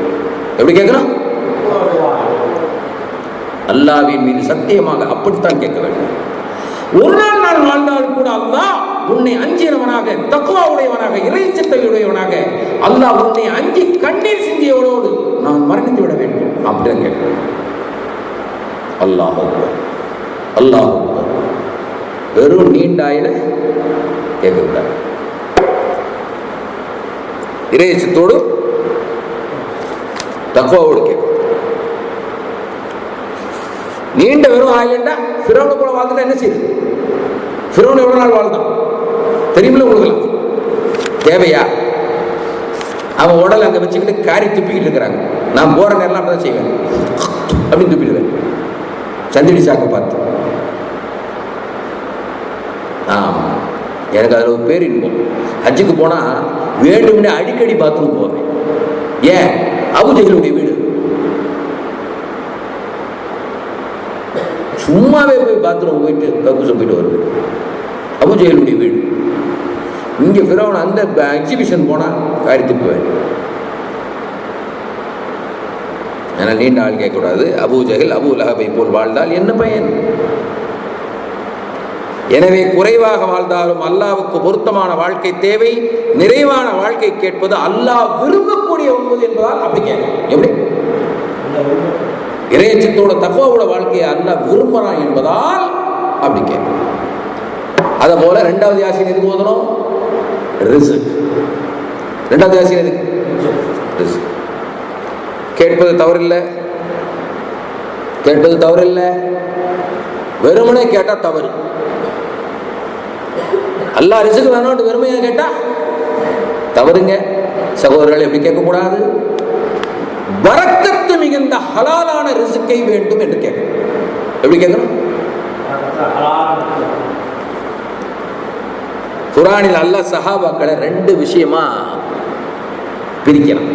எப்படி கேட்கணும்? அல்லாஹ்வின் மீது சத்தியமாக அப்படித்தான் கேட்க வேண்டும். ஒரு நாள் நான் வாழ்ந்தால் கூட அல்லாஹ் உன்னை அஞ்சியவனாக, தக்வா உடையவனாக, இறைச்சத்தை உடையவனாக, அல்லாஹ் உன்னை அஞ்சி கண்ணீர் சிந்தியவனோடு நான் மரணித்து விட வேண்டும் அப்படின்னு கேட்கிறேன். அல்லாஹ் அக்பர், அல்லாஹ் அக்பர். வெறும் நீண்ட ஆயில கேட்கக்கூடாது. இறைச்சத்தோடு தக்வாவோடு கேட்கும். நீண்ட வெறும் ஆயிலண்டா ஃபிரௌனை போல வாழ்ந்துட்டா என்ன செய்யுது? ஃபிரௌன் எவ்வளவு நாள் வாழ்ந்தான் தெரியுமில்ல உங்களுக்கு? தேவையா? அவன் உடல் அங்க வச்சுக்கிட்டு காரி துப்பிக்கிட்டு இருக்கிறாங்க. நான் போற நேரம் அப்படிதான் செய்வேன், அப்படின்னு துப்பிடுவேன். சந்திரி சாக்க பார்த்து எனக்கு அதில் ஒரு பேர் இன்பம். ஹஜ்ஜுக்கு போனா வேண்டும்னே அடிக்கடி பாத்ரூம் போவேன். ஏன்? அபூஜஹலுடைய வீடு. சும்மாவே போய் பாத்ரூம் போயிட்டு கக்கூசம் போயிட்டு வருவேன். அபூஜஹலுடைய வீடு. இங்கே ஃபிரௌன் அந்த எக்ஸிபிஷன் போனால் காரித்துக்குவேன். ஆனால் நீண்ட ஆள் கேட்கக்கூடாது. அபூ ஜஹல் அபூ லஹபை போல் வாழ்ந்தால் என்ன பயன்? எனவே குறைவாக வாழ்ந்தாலும் அல்லாஹ்வுக்கு பொருத்தமான வாழ்க்கை தேவை. நிறைவான வாழ்க்கை கேட்பது அல்லாஹ் விரும்பக்கூடிய ஒன்பது என்பதால் அப்படி கேட்கணும். எப்படி? இறையச்சத்தோட தக்வாவோட வாழ்க்கையை அல்லாஹ் விரும்புறான் என்பதால் அப்படி கேட்கணும். அதை போல ரெண்டாவது யாசின் எதுக்கு ஓதணும்? ரிஸ்க். ரெண்டாவது யாசின் எதுக்கு? ரிஸ்க். கேட்பது தவறில்லை, கேட்பது தவறில்லை, வெறுமனே கேட்டா தவறு. அல்லாஹ் ரிஸ்க் வேணும்னு வெறுமையா கேட்டா தவறுங்க. சகோதரர்கள் எப்படி கேட்கக்கூடாது? பரக்கத்து மிகுந்த ஹலாலான ரிஸ்கை வேண்டும் என்று கேட்கணும். எப்படி கேட்கணும்? குர்ஆனில் அல்லாஹ் சஹாபாக்களை ரெண்டு விஷயமா பிரிக்கிறான்.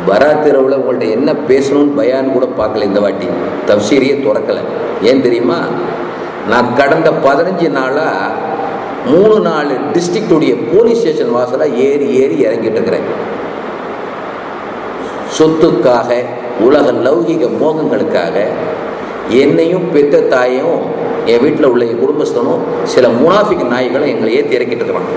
பராத்திரவில் உங்கள்கிட்ட என்ன பேசணும்னு பயான் கூட பார்க்கல. இந்த வாட்டி தஃப்சீரியே துறக்கலை. ஏன் தெரியுமா? நான் கடந்த 15 நாளாக 3-4 டிஸ்ட்ரிக்டுடைய போலீஸ் ஸ்டேஷன் வாசலாக ஏறி இறங்கிட்டு இருக்கிறேன். சொத்துக்காக, உலக லௌகிக மோகங்களுக்காக என்னையும் பெற்ற தாயும் என் வீட்டில் உள்ள என் குடும்பஸ்தனும் சில முனாஃபிக் நாய்களை எங்களை ஏற்றி இறக்கிட்டு இருக்கிறாங்க.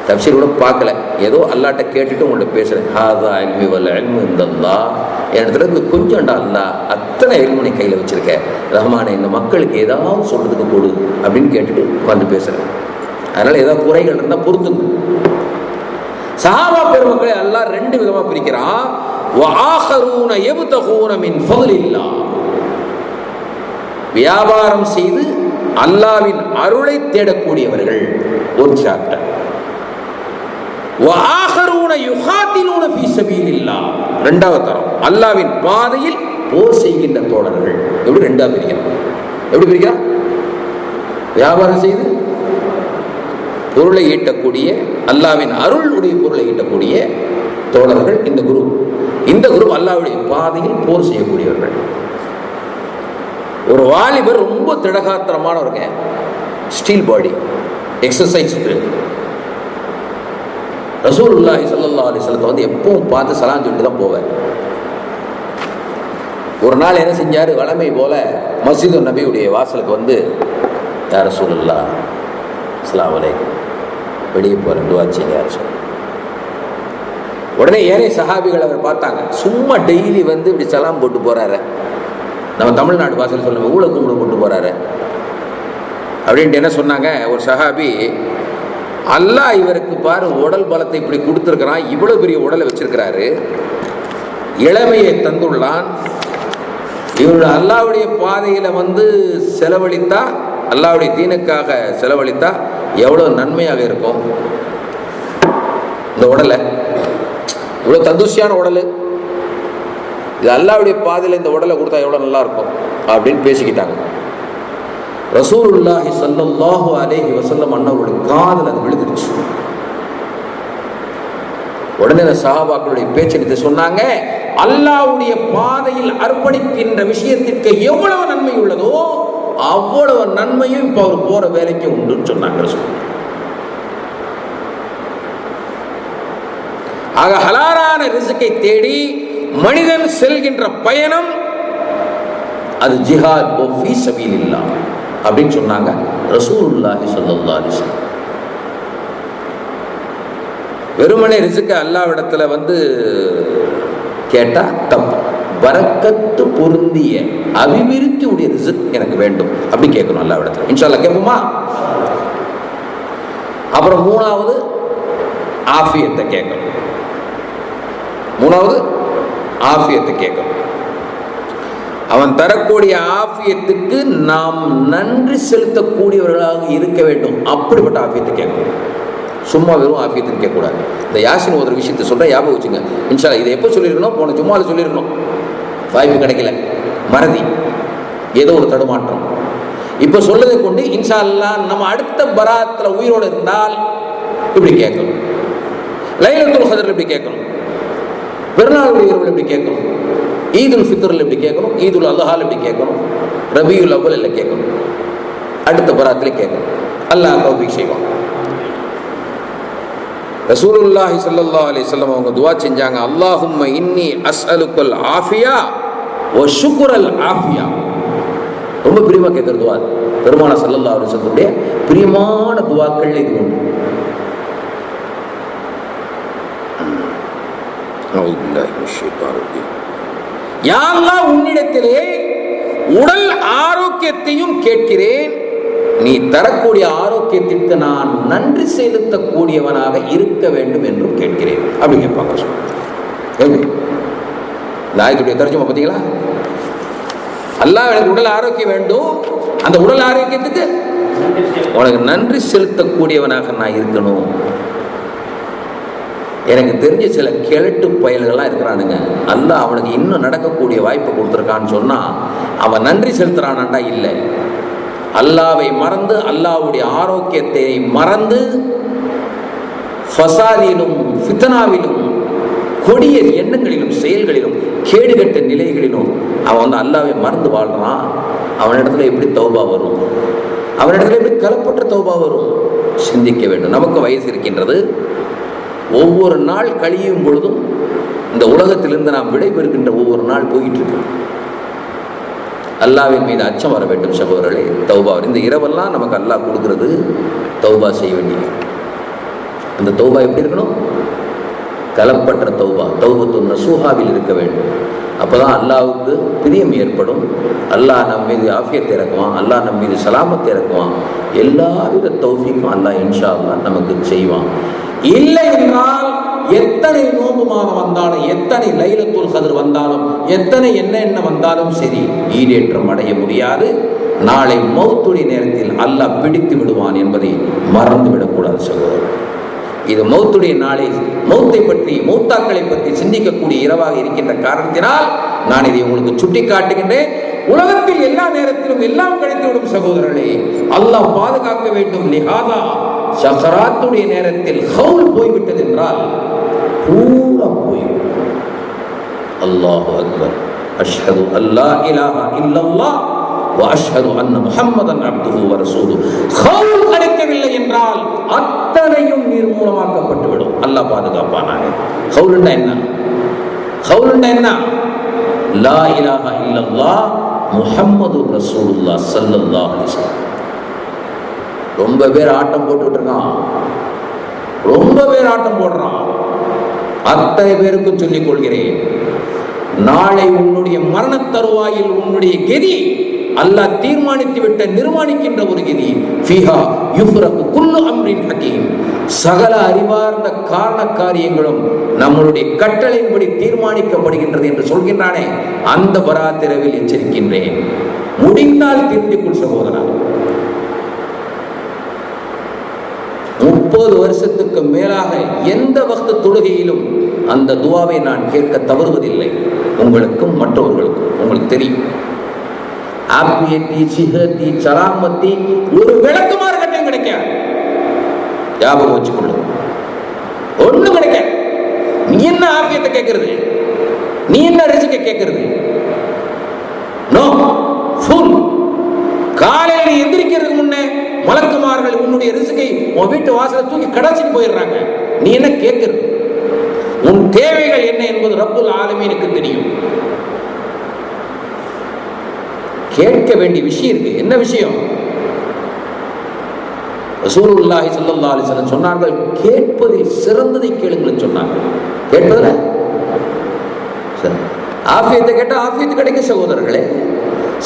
தப்சீர் கூட பார்க்கல, ஏதோ அல்லாட்ட கேட்டுட்டு உங்கள்கிட்ட பேசுகிறேன். ஹாதா இல்மி வல் இல்மு இந்தல்லாஹ். என் இடத்துல இருந்து கொஞ்சம்டா அல்லாஹ் அத்தனை இல்முனை கையில் வச்சுருக்கேன் ரஹ்மானே, இந்த மக்களுக்கு ஏதாவது சொல்கிறதுக்கு கொடு அப்படின்னு கேட்டுட்டு உட்காந்து பேசுகிறேன். அதனால் ஏதாவது குறைகள் இருந்தால் பொறுத்துங்க. சஹாபா பெருமக்களை அல்லாஹ் ரெண்டு விதமாக பிரிக்கிறான். வஆஹரூன யப்தகூன மின் ஃபضலில்லாஹ். வியாபாரம் செய்து அல்லாஹ்வின் அருளை தேடக்கூடியவர்கள் ஒரு சாப்டர். வஆஹரூன யுகாத்திலூன ஃபீ ஸபீலில்லாஹ். இரண்டாவது தரம் அல்லாஹ்வின் பாதையில் போர் செய்கின்ற தோழர்கள். எப்படி ரெண்டா பிரிக்கிறான்? எப்படி பிரிக்கிறான்? வியாபாரம் செய்து பொருளை ஈட்டக்கூடிய, அல்லாஹ்வின் அருளுடைய பொருளை ஈட்டக்கூடிய தோழர்கள் இந்த குரூப். இந்த குரூப் அல்லாஹ்வுடைய பாதையில் போர் செய்யக்கூடியவர்கள். ஒரு வாலிபர் ரொம்ப திடகாத்திரமானவருங்க, ஸ்டீல் பாடி, எக்ஸசைஸ். ரசூலுல்லாஹி ஸல்லல்லாஹு அலைஹி வஸல்லம் வந்து எப்பவும் பார்த்து சலாம் சொல்லிட்டு தான் போவார். ஒரு நாள் என்ன செஞ்சார்? வழமை போல மஸ்ஜிது நபியுடைய வாசலுக்கு வந்து, யா ரசூலுல்லாஹ் அஸ்ஸலாமு அலைக்கும், வெளியே போகிறேன், துஆ செய்யுங்க யா ரசூல். உடனே ஏனைய சஹாபிகள் அவர் பார்த்தாங்க. சும்மா டெய்லி வந்து இப்படி சலாம் போட்டு போகிறாரு, நம்ம தமிழ்நாடு வாசல் சொல்லுவோம் ஊழ கும்பிடு போட்டு போகிறாரு அப்படின்ட்டு என்ன சொன்னாங்க? ஒரு சஹாபி, அல்லாஹ் இவருக்கு பாரு உடல் பலத்தை இப்படி கொடுத்துருக்கிறான், இவ்வளோ பெரிய உடலை வச்சிருக்கிறாரு, இளமையை தந்துள்ளான், இவருடைய அல்லாஹ்வுடைய பாதையில் வந்து செலவழித்தா, அல்லாஹ்வுடைய தீனுக்காக செலவழித்தா எவ்வளோ நன்மையாக இருக்கும். இந்த உடலை இவ்வளோ தந்துஷியான உடல், இது அல்லாஹ்வுடைய பாதையில் இந்த உடலை கொடுத்தா எவ்வளோ நல்லா இருக்கும் அப்படின்னு பேசிக்கிட்டாங்க. ரசூலுல்லாஹி ஸல்லல்லாஹு அலைஹி வஸல்லம் அன்னவருடைய காதில் அது விழுந்துருச்சு. உடனே அந்த சஹாபாக்களுடைய பேச்சை சொன்னாங்க, அல்லாஹ்வுடைய பாதையில் அர்ப்பணிக்கின்ற விஷயத்திற்கு எவ்வளவு நன்மை உள்ளதோ அவ்வளவு நன்மையும் இப்போ அவர் போற வேலைக்கு உண்டுன்னு சொன்னாங்க. ஆக ஹலாலான ரிஸ்கை தேடி மனிதன் செல்கின்ற பயணம் அது ஜிஹாத் ஃபீ ஸபீலில்லாஹ் அப்படின்னு சொன்னாங்க ரசூலுல்லாஹி ஸல்லல்லாஹு அலைஹி வஸல்லம். வெறுமனே ரிஸ்க் அல்லாஹ்விடத்துல வந்து கேட்டா தப்பு. பரக்கத்து பொருந்திய அபிவிருத்தி உடைய ரிஸ்க் எனக்கு வேண்டும் அப்படி கேட்கணும் அல்லாஹ்விடத்துல. இன்ஷா அல்லாஹ் கேட்போமா? அப்புறம் மூணாவது ஆஃபியத்தை கேட்கணும். மூணாவது ஆஃபியத்தை கேட்கணும். அவன் தரக்கூடிய ஆஃபியத்துக்கு நாம் நன்றி செலுத்தக்கூடியவர்களாக இருக்க வேண்டும். அப்படிப்பட்ட ஆஃபியத்தை கேட்கணும். சும்மா வெறும் ஆஃபியத்துன்னு கேட்கக்கூடாது. இந்த யாசின் ஓதுற விஷயத்தை சொல்கிறேன், ஞாபகம் வச்சுங்க. இன்ஷா அல்லாஹ் இதை எப்போ சொல்லியிருக்கணும்? போன ஜும்மாவில் சொல்லியிருக்கணும், வாய்ப்பு கிடைக்கல, மறதி, ஏதோ ஒரு தடுமாற்றம். இப்போ சொல்லதை கொண்டு இன்ஷா அல்லாஹ் நம்ம அடுத்த பராத்தில் உயிரோடு இருந்தால் இப்படி கேட்கணும். லைலத்துல் கத்ரில் இப்படி கேட்கணும், பெருநாளுடைய இரவில் இப்படி கேட்கணும், ஈதுல் ஃபித்ரில் இப்படி கேட்கணும், ஈதுல் அல்ஹால் இப்படி கேட்கணும், ரபியுல் அவ்வல் இல்லை கேட்கணும். அடுத்த பராத்திலே கேட்கணும். அல்லாஹ் தௌஃபீக் செய்வான். ரசூலுல்லாஹி ஸல்லல்லாஹு அலைஹி வஸல்லம் அவங்க துஆ செஞ்சாங்க, அல்லாஹும்ம இன்னி அஸ்அலுக்கல் ஆஃபியா வ ஷுக்ரல் ஆஃபியா. ரொம்ப பிரியமா கேட்கிற துஆ. பெருமானார் ஸல்லல்லாஹு அலைஹி வஸல்லம் பிரியமான துஆக்கள் இது ஒன்று. யா அல்லாஹ், உன்னிடத்திலே உடல் ஆரோக்கியத்தையும் கேட்கிறேன், நீ தரக்கூடிய ஆரோக்கியத்திற்கு நான் நன்றி செலுத்தக்கூடியவனாக இருக்க வேண்டும் என்றும் கேட்கிறேன். அப்படி கேட்பாங்க. எப்படி இந்த ஆயத்துடைய தர்ஜுமா பார்த்தீங்களா? அல்லாஹ் எனக்கு உடல் ஆரோக்கியம் வேண்டும், அந்த உடல் ஆரோக்கியத்துக்கு உனக்கு நன்றி செலுத்தக்கூடியவனாக நான் இருக்கணும். எனக்கு தெரிஞ்ச சில கிழட்டு பயல்கள்லாம் இருக்கிறானுங்க, அல்லாஹ் அவனுக்கு இன்னும் நடக்கக்கூடிய வாய்ப்பை கொடுத்துருக்கான்னு சொன்னால் அவன் நன்றி செலுத்துறானாண்டா இல்லை. அல்லாவை மறந்து, அல்லாவுடைய ஆரோக்கியத்தை மறந்து, ஃபசாதிலும் ஃபித்னாவிலும் கொடிய எண்ணங்களிலும் செயல்களிலும் கேடுகட்ட நிலைகளிலும் அவன் அல்லாவை மறந்து வாழ்றான். அவனிடத்துல எப்படி தௌபா வரும்? அவனிடத்துல எப்படி கலப்பற்ற தௌபா வரும்? சிந்திக்க வேண்டும். நமக்கு வயசு இருக்கின்றது. ஒவ்வொரு நாள் கழியும் பொழுதும் இந்த உலகத்திலிருந்து நாம் விடைபெறுகின்ற ஒவ்வொரு நாள் போயிட்டு இருக்கு. அல்லாவின் மீது அச்சம் வர வேண்டும் சகோதரர்களே. தௌபா, இந்த இரவெல்லாம் நமக்கு அல்லாஹ் கொடுக்கிறது தௌபா செய்ய வேண்டியது. அந்த தௌபா எப்படி இருக்கணும்? கலப்பற்ற தௌபா, தௌபத்து நசூஹாவில் இருக்க வேண்டும். அப்போதான் அல்லாவுக்கு பிரியம் ஏற்படும். அல்லாஹ் நம் மீது ஆஃபியத்தை இறக்குவான், அல்லாஹ் நம் மீது சலாமத்தை இறக்குவான். எல்லாவித தௌஃபீக்கும் அல்லாஹ் இன்ஷா அல்லாஹ் நமக்கு செய்வான். இல்லை என்றால் எத்தனை நோம்பு மாதம் வந்தாலும், எத்தனை லைலத்துல் கத்ர் வந்தாலும், எத்தனை என்ன வந்தாலும் சரி, ஈடேற்றம் அடைய முடியாது. நாளை மௌத்துடைய நேரத்தில் அல்லாஹ் பிடித்து விடுவான் என்பதை மறந்து விடக்கூடாது சகோதரர். இது மௌத்துடைய நாளை, மௌத்தை பற்றி, மௌத்தாக்களை பற்றி சிந்திக்கக்கூடிய இரவாக இருக்கின்ற காரணத்தினால் நான் இதை உங்களுக்கு சுட்டி காட்டுகின்றேன். உலகத்தில் எல்லா நேரத்திலும் எல்லாம் கிடைத்துவிடும் சகோதரர்களே, அல்லாஹ் பாதுகாக்க வேண்டும். லிஹாதா சக்கராத்துடைய நேரத்தில் ஹவுல் போய்விட்டது என்றால் பூரா போய்விடும். அல்லாஹு அக்பர், அஷ்ஹது அல்லா இலாஹா இல்லல்லாஹ் வ அஷ்ஹது அன்ன முஹம்மதன் அப்துஹு வ ரசூலுஹு. ஹவுல் கிடைக்கவில்லை என்றால் அத்தனையும் நிர்மூலமாக்கப்பட்டுவிடும். அல்லாஹ் பாதுகாப்பானாக. ஹவுல்னா என்ன? ஹவுல்னா என்ன? லா இலாஹா இல்லல்லாஹ் முஹம்மதுர் ரசூலுல்லாஹ் ஸல்லல்லாஹு அலைஹி வஸல்லம். ரொம்ப பேர் ஆட்டம் போட்டுட்டு இருக்கான், ரொம்ப பேர் ஆட்டம் போடுறான். அத்தனை பேருக்கும் சொல்லிக் கொள்கிறேன், நாளை உன்னுடைய மரண தருவாயில் உன்னுடைய கெதி அல்லாஹ் தீர்மானித்து விட்ட, நிர்மாணிக்கின்ற ஒரு கெதி. ஃபீஹா யுஃப்ரகு குல்லு அம்ரின் ஹகீம். சகல அறிவார்ந்த காரண காரியங்களும் நம்மளுடைய கட்டளையின்படி தீர்மானிக்கப்படுகின்றது என்று சொல்கின்றானே, அந்த பராத்திரவில் எச்சரிக்கின்றேன். முடிந்தால் திருந்திக்குள் சகோதரா. 30 வருஷத்துக்கு மேலாக எந்த வக்து தொழுகையிலும் அந்த துவாவை நான் கேட்க தவறுவதில்லை. உங்களுக்கும் மற்றவர்களுக்கும் உங்களுக்கு தெரியும். ஆபியத்தி, சிஹத்தி, சலாமத்தி ஒரு விளக்குமாறு கட்டம் கிடைக்காது. ஞாபகம் வச்சுக்கொள்ளும், ஒண்ணு கிடைக்க. நீ என்ன ஆபியத்தை கேட்கறது? நீ என்ன ரிஸ்க கேட்கறது? No full. காலையில் எந்திரிக்கிறதுக்கு முன்னே மலக்குமார்கள் உன்னுடைய ரிஸ்கை உன் வீட்டு வாசலை தூக்கி கடாச்சிட்டு போயிடுறாங்க. நீ என்ன கேட்கிறது? உன் தேவைகள் என்ன என்பது ரப்புல் ஆலமீனுக்கு தெரியும். கேட்க வேண்டிய விஷயம் இருக்கு. என்ன விஷயம்? ரசூலுல்லாஹி ஸல்லல்லாஹு அலைஹி வஸல்லம் சொன்னார்கள், கேட்பதில் சிறந்ததை கேளுங்கள் சொன்னார்கள். கேட்பதில் ஆஃபியத்தை கேட்டா ஆஃபியத்து கிடைக்கும் சகோதரர்களே.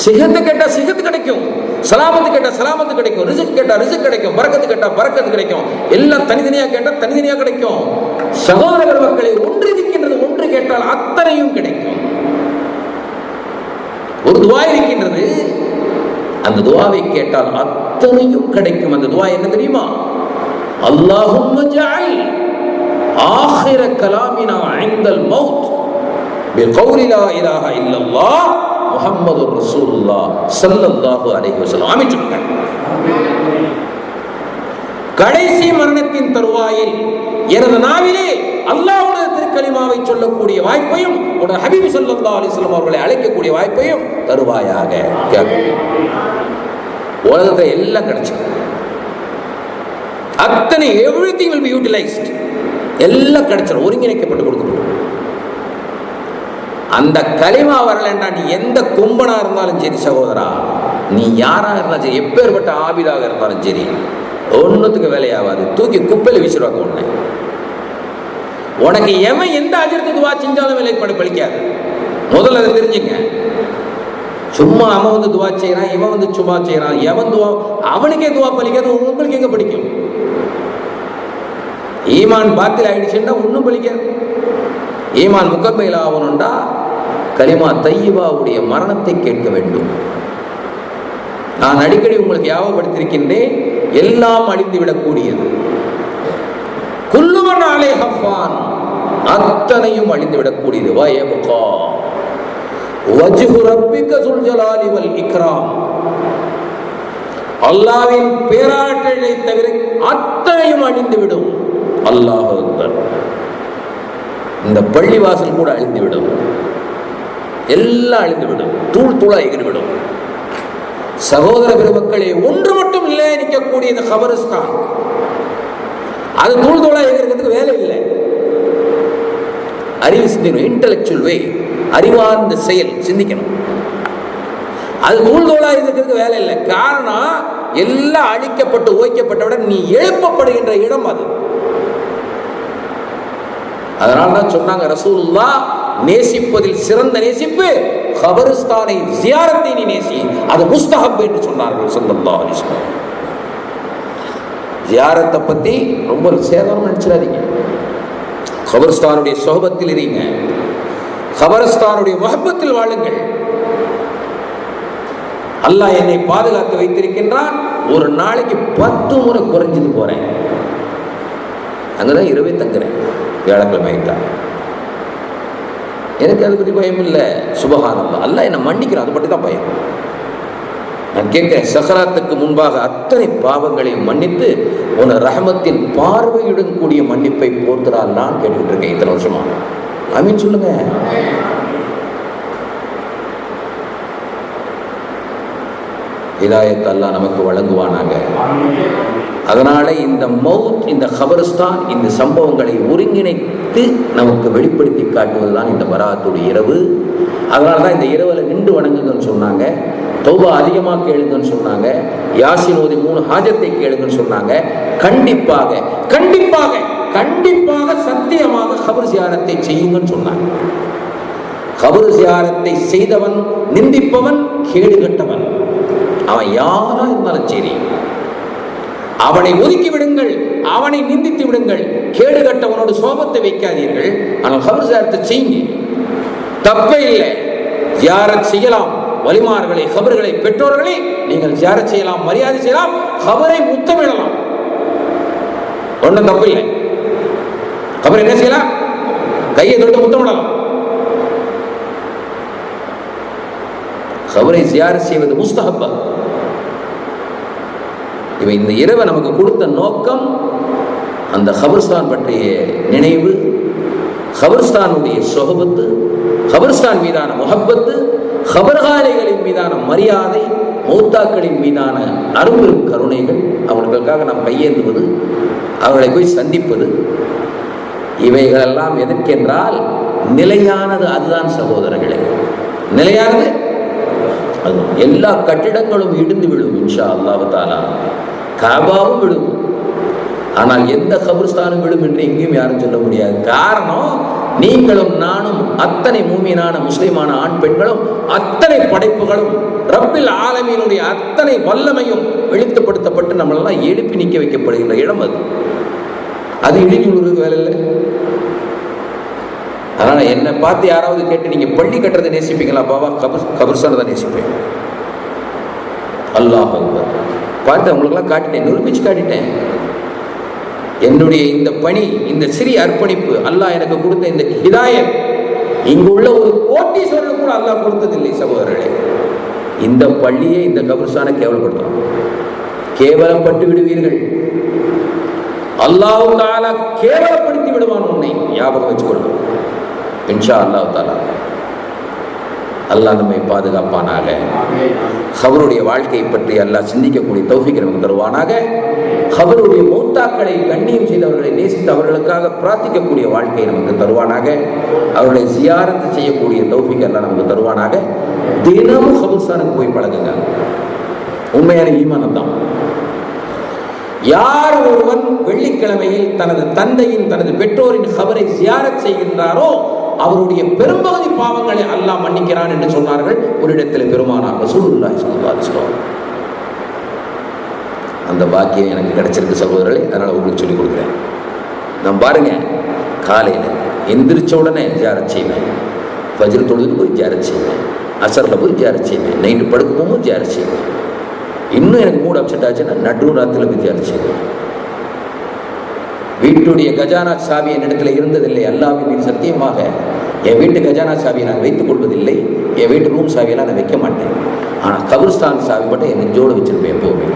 சிஹத்து கேட்டா சிஹத்து கிடைக்கும், சலாமத்து கேட்டா சலாமத்து கிடைக்கும், ரிஸ்க் கேட்டா ரிஸ்க் கிடைக்கும், பரக்கத்து கேட்டா பரக்கத்து கிடைக்கும். எல்லாம் தனித்தனியா கேட்டா தனித்தனியா கிடைக்கும். சகோதரர்கள் மக்களை ஒன்று இருக்கின்றது, ஒன்று கேட்டால் அத்தனையும் கிடைக்கும். ஒரு துவா இருக்கின்றது, அந்த துவாவை கேட்டால் அத்தனையும் கிடைக்கும். அந்த துவா என்ன தெரியுமா? அல்லாஹும்ம ஜஅல் ஆகிர கலாமினா இன்தல் மௌத் பிகௌலி லா இலாஹா இல்லல்லாஹ் முஹம்மதுர் ரசூலுல்லாஹ் ஸல்லல்லாஹு அலைஹி வஸல்லம். ஆமீன் சொல்லுங்க. கடைசி மரணத்தின் தருவாயில் எனது நாவிலே அல்லாஹ்வுடைய திருக்கலிமாவை சொல்லக்கூடிய வாய்ப்பையும் உடைய ஹபீப் ஸல்லல்லாஹு அலைஹி வஸல்லம் அவர்களை அழைக்கக்கூடிய வாய்ப்பையும் தருவாயாக. உலகத்தை எல்லாம் கிடைச்சது. அத்தனை எவ்ரிதிங் will be utilized. எல்லாம் கிடைச்சிடும், ஒருங்கிணைக்கப்பட்டு கொடுக்கப்படும். அந்த கலிமா வரலன்றா நீ எந்த கும்பனா இருந்தாலும் சரி சகோதரா, நீ யாராக இருந்தாலும் சரி, எப்பேற்பட்ட ஆபிதாக இருந்தாலும் சரி, ஒன்றுத்துக்கு வேலையாகாது, தூக்கி குப்பையில் வீசிடுவாங்க. உன்னை உனக்கு எவன் எந்த அஜரத்து துவா செஞ்சாலும் வேலைப்பட பழிக்காது. முதல்ல அதை தெரிஞ்சுங்க. சும்மா அவன் வந்து துவா செய்யறான், இவன் வந்து சும்மா செய்யறான், எவன் துவா அவனுக்கே துவா பலிக்காது, உங்களுக்கு எங்க படிக்கும்? ஈமான் பாத்தில் ஆயிடுச்சுன்னா ஒன்றும் பலிக்காது. ஈமான் முக்கமையில் ஆகணும்டா கலிமா தையிபாவுடைய மரணத்தை கேட்க வேண்டும். நான் அடிக்கடி உங்களுக்கு ஞாபகப்படுத்தியிருக்கின்றேன், எல்லாம் அழிந்து விடக்கூடியது. குல்லுமன் அலைஹா ஃபான், அத்தனையும் அழிந்து விடக்கூடியது. வயபகா வஜ்ஹு ரப்பிக ஸுல் ஜலாலி வல் இக்ராம், அல்லாஹ்வின் பேராற்றலை தவிர அத்தனையும் அழிந்துவிடும். அல்லாஹ் அக்பர். இந்த பள்ளிவாசல் கூட அழிந்துவிடும், எல்லாம் அழிந்துவிடும், தூள் தூளாக எகிரிவிடும். சகோதர பெருமக்களே, ஒன்று மட்டும் இல்லை நிற்கக்கூடியது கபரிஸ்தான். அது தூள் தூளாக எகிறதுக்கு வேலை இல்லை. அறிவு சிந்திக்கணும், இன்டலெக்சுவல் வே, அறிவார்ந்த செயல் சிந்திக்கணும். அது தூள் தூளாக இருக்கிறதுக்கு வேலை இல்லை. காரணம் எல்லாம் அழிக்கப்பட்டு ஓய்க்கப்பட்டவுடன் நீ எழுப்பப்படுகின்ற இடம் அது. அதனால்தான் சொன்னாங்க ரசூலுல்லாஹ், நேசிப்பதில் சிறந்த நேசிப்பு கபரிஸ்தானை ஜியாரத்தை நீ நேசி, அது முஸ்தஹப் என்று சொன்னார்கள் ஸல்லல்லாஹு அலைஹி வஸல்லம். ஜியாரத்தை பத்தி ரொம்ப சேதனம் நினைச்சிடாதீங்க. கபரிஸ்தானுடைய சொஹபத்தில் இருங்க, கபரிஸ்தானுடைய முஹப்பத்தில் வாழுங்கள். அல்லாஹ் என்னை பாதுகாத்து வைத்திருக்கின்றான். ஒரு நாளைக்கு 10 முறை குறைஞ்சது போறேன், அங்கதான் இரவே தங்குறேன். வியாழக்கிழமை ஆயிட்டா எனக்கு அதை பற்றி பயம் இல்லை. சுபஹானல்லாஹ், அல்லாஹ் என்னை மன்னிக்கிறான், அதை பற்றி தான் பயம். நான் கேட்கிறேன், சக்கராத்துக்கு முன்பாக அத்தனை பாவங்களையும் மன்னித்து உன ரஹமத்தின் பார்வையுடன் கூடிய மன்னிப்பை போர்த்துறான் நான் கேட்டுக்கிட்டு இருக்கேன் இத்தனை வருஷமா. ஆமீன் சொல்லுங்க. ஹிதாயத் அல்லாஹ் நமக்கு வழங்குவானாக. அதனால இந்த மௌத், இந்த கபரிஸ்தான், இந்த சம்பவங்களை ஒருங்கிணைத்து நமக்கு வெளிப்படுத்தி காட்டுவதுதான் இந்த பராத்துடைய இரவு. அதனால தான் இந்த இரவில் நின்று வணங்குங்கன்னு சொன்னாங்க, தௌபா அதிகமாக கேளுங்கன்னு சொன்னாங்க, யாசின் ஓதி 3 ஹாஜத்தை கேளுங்கன்னு சொன்னாங்க. கண்டிப்பாக கண்டிப்பாக கண்டிப்பாக சத்தியமாக கபர் ஜியாரத்தை செய்யுங்கன்னு சொன்னாங்க. கபர் ஜியாரத்தை செய்தவன், நிந்திப்பவன் கேடு கட்டவன். அவன் யாரா இருந்தாலும் சரி, அவனை ஒதுக்கி விடுங்கள், அவனை நிந்தித்து விடுங்கள். கேடு கட்டவனோடு சோபத்தை வைக்காதீர்கள். ஆனால் கபர் ஜியாரத்தை செய்யுங்க, தப்பே இல்லை. ஜியாரத் செய்யலாம், வலிமார்களை, கபர்களை, பெற்றோர்களை நீங்கள் ஜியாரத் செய்யலாம், மரியாதை செய்யலாம், கபரை முத்தமிடலாம், ஒன்றும் தப்பு இல்லை. கபர் என்ன செய்யலாம்? கையை தொட்டு முத்தமிடலாம். கபரை ஜியாரத் செய்வது முஸ்தஹப்பா. இவன் இந்த இரவை நமக்கு கொடுத்த நோக்கம் அந்த கபர்ஸ்தான் பற்றிய நினைவு, கபர்ஸ்தானுடைய சொஹபத்து, கபர்ஸ்தான் மீதான முஹப்பத்து, கபர்காலிகளின் மீதான மரியாதை, மௌத்தாக்களின் மீதான அரும்பெரும் கருணைகள், அவர்களுக்காக நாம் கையேந்துவது, அவர்களை போய் சந்திப்பது, இவைகளெல்லாம் எதற்கென்றால் நிலையானது அதுதான் சகோதரர்களே. நிலையானது அது. எல்லா கட்டிடங்களும் இடிந்து விழும் இன்ஷா அல்லாஹ் தஆலா, காபாவும் விழும். ஆனால் எந்த கபர்ஸ்தானும் விழும் என்று எங்கேயும் யாரும் சொல்ல முடியாது. காரணம், நீங்களும் நானும், அத்தனை மூமினான முஸ்லிமான ஆண் பெண்களும், அத்தனை படைப்புகளும், ரப்பில் ஆலமீனுடைய அத்தனை வல்லமையும் வெளிப்படுத்தப்பட்டு நம்மளெல்லாம் எழுப்பி நிற்க வைக்கப்படுகின்ற இடம் அது. அது இடிஞ்சு விழுறதுக்கு வேலை இல்லை. அதனால என்னை பார்த்து யாராவது கேட்டு நீங்க பள்ளி கட்டுறதை நேசிப்பீங்களா? பாபா கபர்ஸ்தானை தான் நேசிப்பேன். அல்லாஹ் அக்பர். பார்த்து உங்களுக்கெல்லாம் காட்டிட்டேன், நிரூபிச்சு காட்டிட்டேன். என்னுடைய இந்த பணி, இந்த சிறிய அர்ப்பணிப்பு, அல்லாஹ் எனக்கு கொடுத்த இந்த ஹிதாயத், இங்கு உள்ள ஒரு கோட்டீஸ்வரன் கூட அல்லாஹ் கொடுத்ததில்லை சகோதரர்களே. இந்த பள்ளியை, இந்த கபர்ஸ்தானை கேவலப்படுத்தலாம், கேவலப்பட்டு விடுவீர்கள். அல்லாஹ் தஆலா கேவலப்படுத்தி விடுவான் உன்னை, ஞாபகம் வச்சுக்கொள்ளும் இன்ஷா அல்லாஹ் தஆலா. அல்லாஹ் நம்மை பாதுகாப்பானாக. கபருடைய வாழ்க்கையை பற்றி அல்லாஹ் சிந்திக்கக்கூடிய தௌஃபீக் நமக்கு தருவானாக. கபருடைய மௌத்தாக்களை கண்ணியம் செய்தவர்களை நேசித்து அவர்களுக்காக பிரார்த்திக்கக்கூடிய வாழ்க்கையை நமக்கு தருவானாக. அவர்களை ஜியாரத்து செய்யக்கூடிய தௌஃபீக் அல்லாஹ் நமக்கு தருவானாக. தினமும் கபர்ஸ்தானுக்கு போய் பழகுங்க. உண்மையான ஈமான் தான். யார் ஒருவன் வெள்ளிக்கிழமையில் தனது தந்தையின் தனது பெற்றோரின் கபரை ஜியாரத் செய்கின்றாரோ அவருடைய பெரும்பகுதி பாவங்களை அல்லாஹ் மன்னிக்கிறான் என்று சொன்னார்கள் ஒரு இடத்தில் பெருமானார் ரசூலுல்லாஹி ஸல்லல்லாஹு அலைஹி வஸல்லம். அந்த பாக்கியம் எனக்கு கிடைச்சிருக்கு சகோதரர்களே, அதனால் உங்களுக்கு சொல்லிக் கொடுக்குறேன். நான் பாருங்க, காலையில் எந்திரிச்ச உடனே ஜியாரத் செய்வேன், ஃபஜ்ர் தொழுதுக்கு போய் ஜியாரத் செய்வேன், அசரில் போய் ஜியாரத் செய்வேன், நைட்டு படுக்க போகும்போது ஜியாரத் செய்வேன். இன்னும் எனக்கு மூட் அப்செட் ஆச்சுன்னா நடு ராத்திரில் போய் ஜியாரத் செய்வேன். வீட்டுடைய கஜானா சாவி என்னிடத்தில் இருந்ததில்லை. அல்லாஹ்வின் மீது சத்தியமாக என் வீட்டு கஜானா சாவியை நான் வைத்துக் கொள்வதில்லை. என் வீட்டு ரூம் சாவியெல்லாம் நான் வைக்க மாட்டேன். ஆனால் கபிர்ஸ்தான் சாவி மட்டும் என் நெஞ்சோடு வச்சிருப்பேன் எப்போவுமே.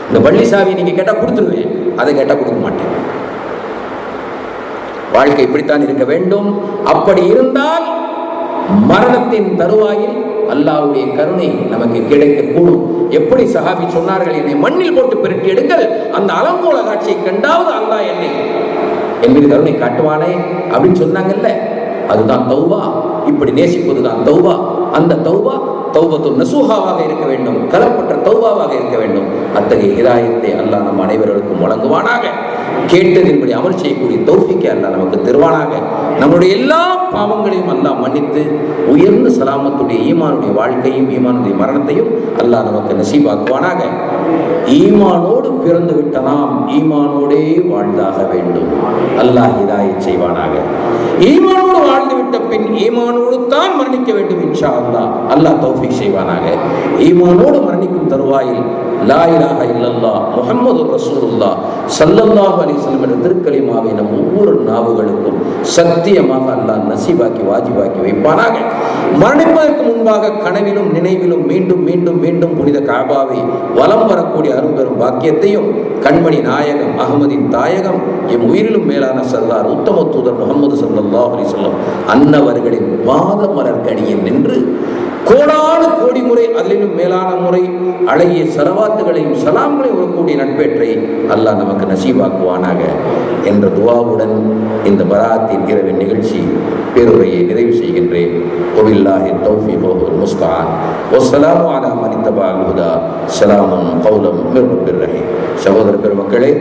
இந்த பள்ளி சாவியை நீங்கள் கேட்டால் கொடுத்துருவேன், அதை கேட்டால் கொடுக்க மாட்டேன். வாழ்க்கை இப்படித்தான் இருக்க வேண்டும். அப்படி இருந்தால் மரணத்தின் தருவாயில் அல்லாஹ்வுடைய கருணை நமக்கு கிடைக்கக்கூடும். எப்படி சஹாபி சொன்னார்கள், என்னை மண்ணில் போட்டு பிரட்டி எடுங்கள், அந்த அலங்கோல காட்சியை கண்டாவது அல்லாஹ் என்னை என் மீது கருணை காட்டுவானே அப்படின்னு சொன்னாங்கல்ல. அதுதான் தௌபா. இப்படி நேசிப்பதுதான் தௌபா. அந்த தௌபா தௌபத்து நசூஹாவாக இருக்க வேண்டும், கலப்பற்ற தௌபாவாக இருக்க வேண்டும். அத்தகைய ஹிதாயத்தை அல்லாஹ் நம் அனைவர்களுக்கும் வழங்குவானாக. கேட்டதின்படி அமல் செய்யக்கூடிய தௌஃபீக்கை அல்லாஹ் நமக்கு தருவானாக. நம்முடைய எல்லா பாவங்களையும் அல்லாஹ் மன்னித்து உயர்ந்த சலாமத்துடைய ஈமானுடைய வாழ்க்கையும் ஈமானுடைய மரணத்தையும் அல்லாஹ் நமக்கு நசீபாக்குவானாக. ஈமானோடு பிறந்து விட்ட நாம் ஈமானோடே வாழ்ந்தாக வேண்டும். அல்லாஹ் ஹிதாயத் செய்வானாக. ஈமானோடு வாழ்ந்து விட்ட பின் ஈமானோடு தான் மரணிக்க வேண்டும் இன்ஷா அல்லாஹ். அல்லாஹ் தௌஃபீக் செய்வானாக. ஈமானோடு மரணிக்கும் தருவாயில் லா இலாஹ இல்லல்லாஹ் முஹம்மதுர் ரசூலுல்லாஹ் ஸல்லல்லாஹு அலைஹி வஸல்லம் என்ற திருக்கலிமாவை நம் ஒவ்வொரு நாவுகளுக்கும் சத்தியமாக அல்லாஹ் நசீபாக்கி வாஜிபாக்கி வைப்பானாக. மரணிப்பதற்கு முன்பாக கனவிலும் நினைவிலும் மீண்டும் மீண்டும் மீண்டும் புனித காபாவை வலம் வரக்கூடிய அரும்பெரும் பாக்கியத்தையும் கண்மணி நாயகம் அகமதின் தாயகம் எம் உயிரிலும் மேலான சர்தார் உத்தம தூதர் முகமது ஸல்லல்லாஹு அலைஹி வஸல்லம் அன்னவர்களின் பாத மலர்கடியில் நின்று கோடான கோடி முறை அதிலும் மேலான முறை அழகிய சலவாத்துகளையும் சலாம்களையும் வரக்கூடிய நட்பேற்றை அல்லாஹ் நமக்கு நசீபாக்குவானாக என்ற துவாவுடன் இந்த பராத்தின் இரவின் நிகழ்ச்சி பேருரையை நிறைவு செய்கின்றேன். வபில்லாஹி தௌஃபீக் வல் முஸ்தஆன். வஸ்ஸலாமு அலா மன் இத்தபஅல் ஹுதா. ஸலாமுன் கௌலம் மிர் ரப்பிர் ரஹீம். சகோதர பெருமக்களே,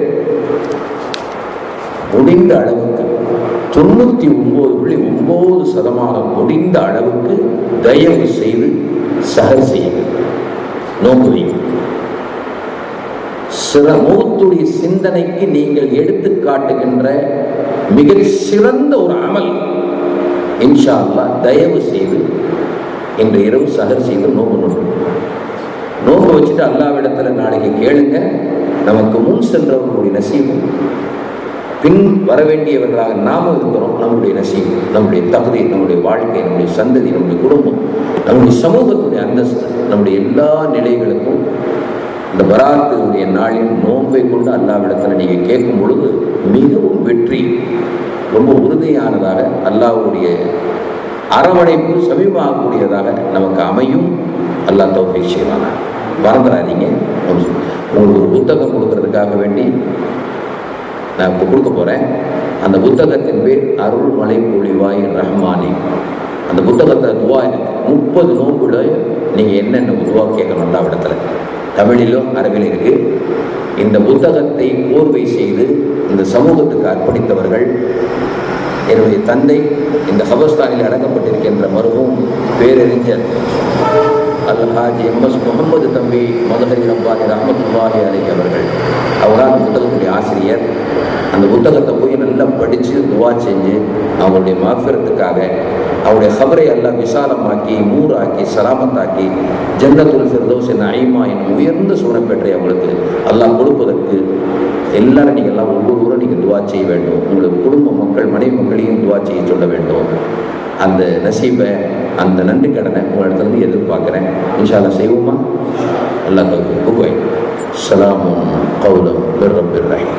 முடிந்த அளவுக்கு 99.9% முடிந்த அளவுக்கு தயவு செய்து சஹர் செய்யுங்கள், நோன்பு வையுங்கள். மௌத்துடைய சிந்தனைக்கு நீங்கள் எடுத்து காட்டுகின்ற மிக சிறந்த ஒரு அமல் இன்ஷா அல்லாஹ். தயவு செய்து இன்று இரவு சஹர் செய்து நோன்பு வச்சுட்டு அல்லாஹ்விடத்துல நாளைக்கு கேளுங்க. நமக்கு முன் சென்றவர்களுடைய நசீபு, பின் வரவேண்டியவர்களாக நாமும் இருக்கிறோம். நம்முடைய நசீபு, நம்முடைய தகுதி, நம்முடைய வாழ்க்கை, நம்முடைய சந்ததி, நம்முடைய குடும்பம், நம்முடைய சமூகத்துடைய அந்தஸ்து, நம்முடைய எல்லா நிலைகளுக்கும் இந்த பராத்துடைய நாளில் நோன்பை கொண்டு அல்லாஹ்விடத்தில் நீங்கள் கேட்கும் பொழுது மிகவும் வெற்றி ரொம்ப உறுதியானதாக அல்லாஹ்வுடைய அரவணைப்பு சமீபமாகக்கூடியதாக நமக்கு அமையும். அல்லாஹ் தௌஃபீக் செய்வானா. மறந்துடாதீங்க, உங்களுக்கு ஒரு புத்தகம் கொடுக்கறதுக்காக வேண்டி நான் இப்போ கொடுக்க போகிறேன். அந்த புத்தகத்தின் பேர் அருள்மலை பொழிவாய் ரஹ்மானி. அந்த புத்தகத்தை துவா 30 நோன்புல நீங்கள் என்னென்ன துவா கேட்கணும் அந்த இடத்துல தமிழிலும் அரபிலும் இருக்குது. இந்த புத்தகத்தை கோர்வை செய்து இந்த சமூகத்துக்கு அர்ப்பணித்தவர்கள் என்னுடைய தந்தை, இந்த கபர்ஸ்தானில் அடங்கப்பட்டிருக்கின்ற மருகும் பேரறிஞர் அல்ஹாஜி எம்எஸ் முகமது தம்பி மதுஹரி ரப்பானி ரஹ்மத்துல்லாஹி அலைஹி அவர்கள். அவர்தான் அந்த புத்தகத்துடைய ஆசிரியர். அந்த புத்தகத்தை போய் நல்லா படித்து துவா செஞ்சு அவங்களுடைய மஃபிரத்துக்காக அவருடைய கபரை எல்லாம் விசாலமாக்கி நூறாக்கி சலாமத்தாக்கி ஜன்னத்துல் ஃபிர்தௌஸ் என்ற ஐமா என்னும் உயர்ந்த சூனப்பேற்றை அவங்களுக்கு அல்லாஹ் கொடுப்பதற்கு எல்லாரும் நீங்கள் எல்லாம் ஒவ்வொருவரும் நீங்கள் துவா செய்ய வேண்டும். உங்களுக்கு குடும்ப மக்கள் மனைவி மக்களையும் துவா செய்ய சொல்ல வேண்டும். அந்த நசீபை, அந்த நன்றி கடனை உங்களிடத்துலேருந்து எதிர்பார்க்குறேன். இன்ஷா அல்லாஹ் செய்வோமா? அல்லாஹ் புக்வை. ஸலாமுன் கௌலம் மிர் ரப்பிர் ரஹீம்.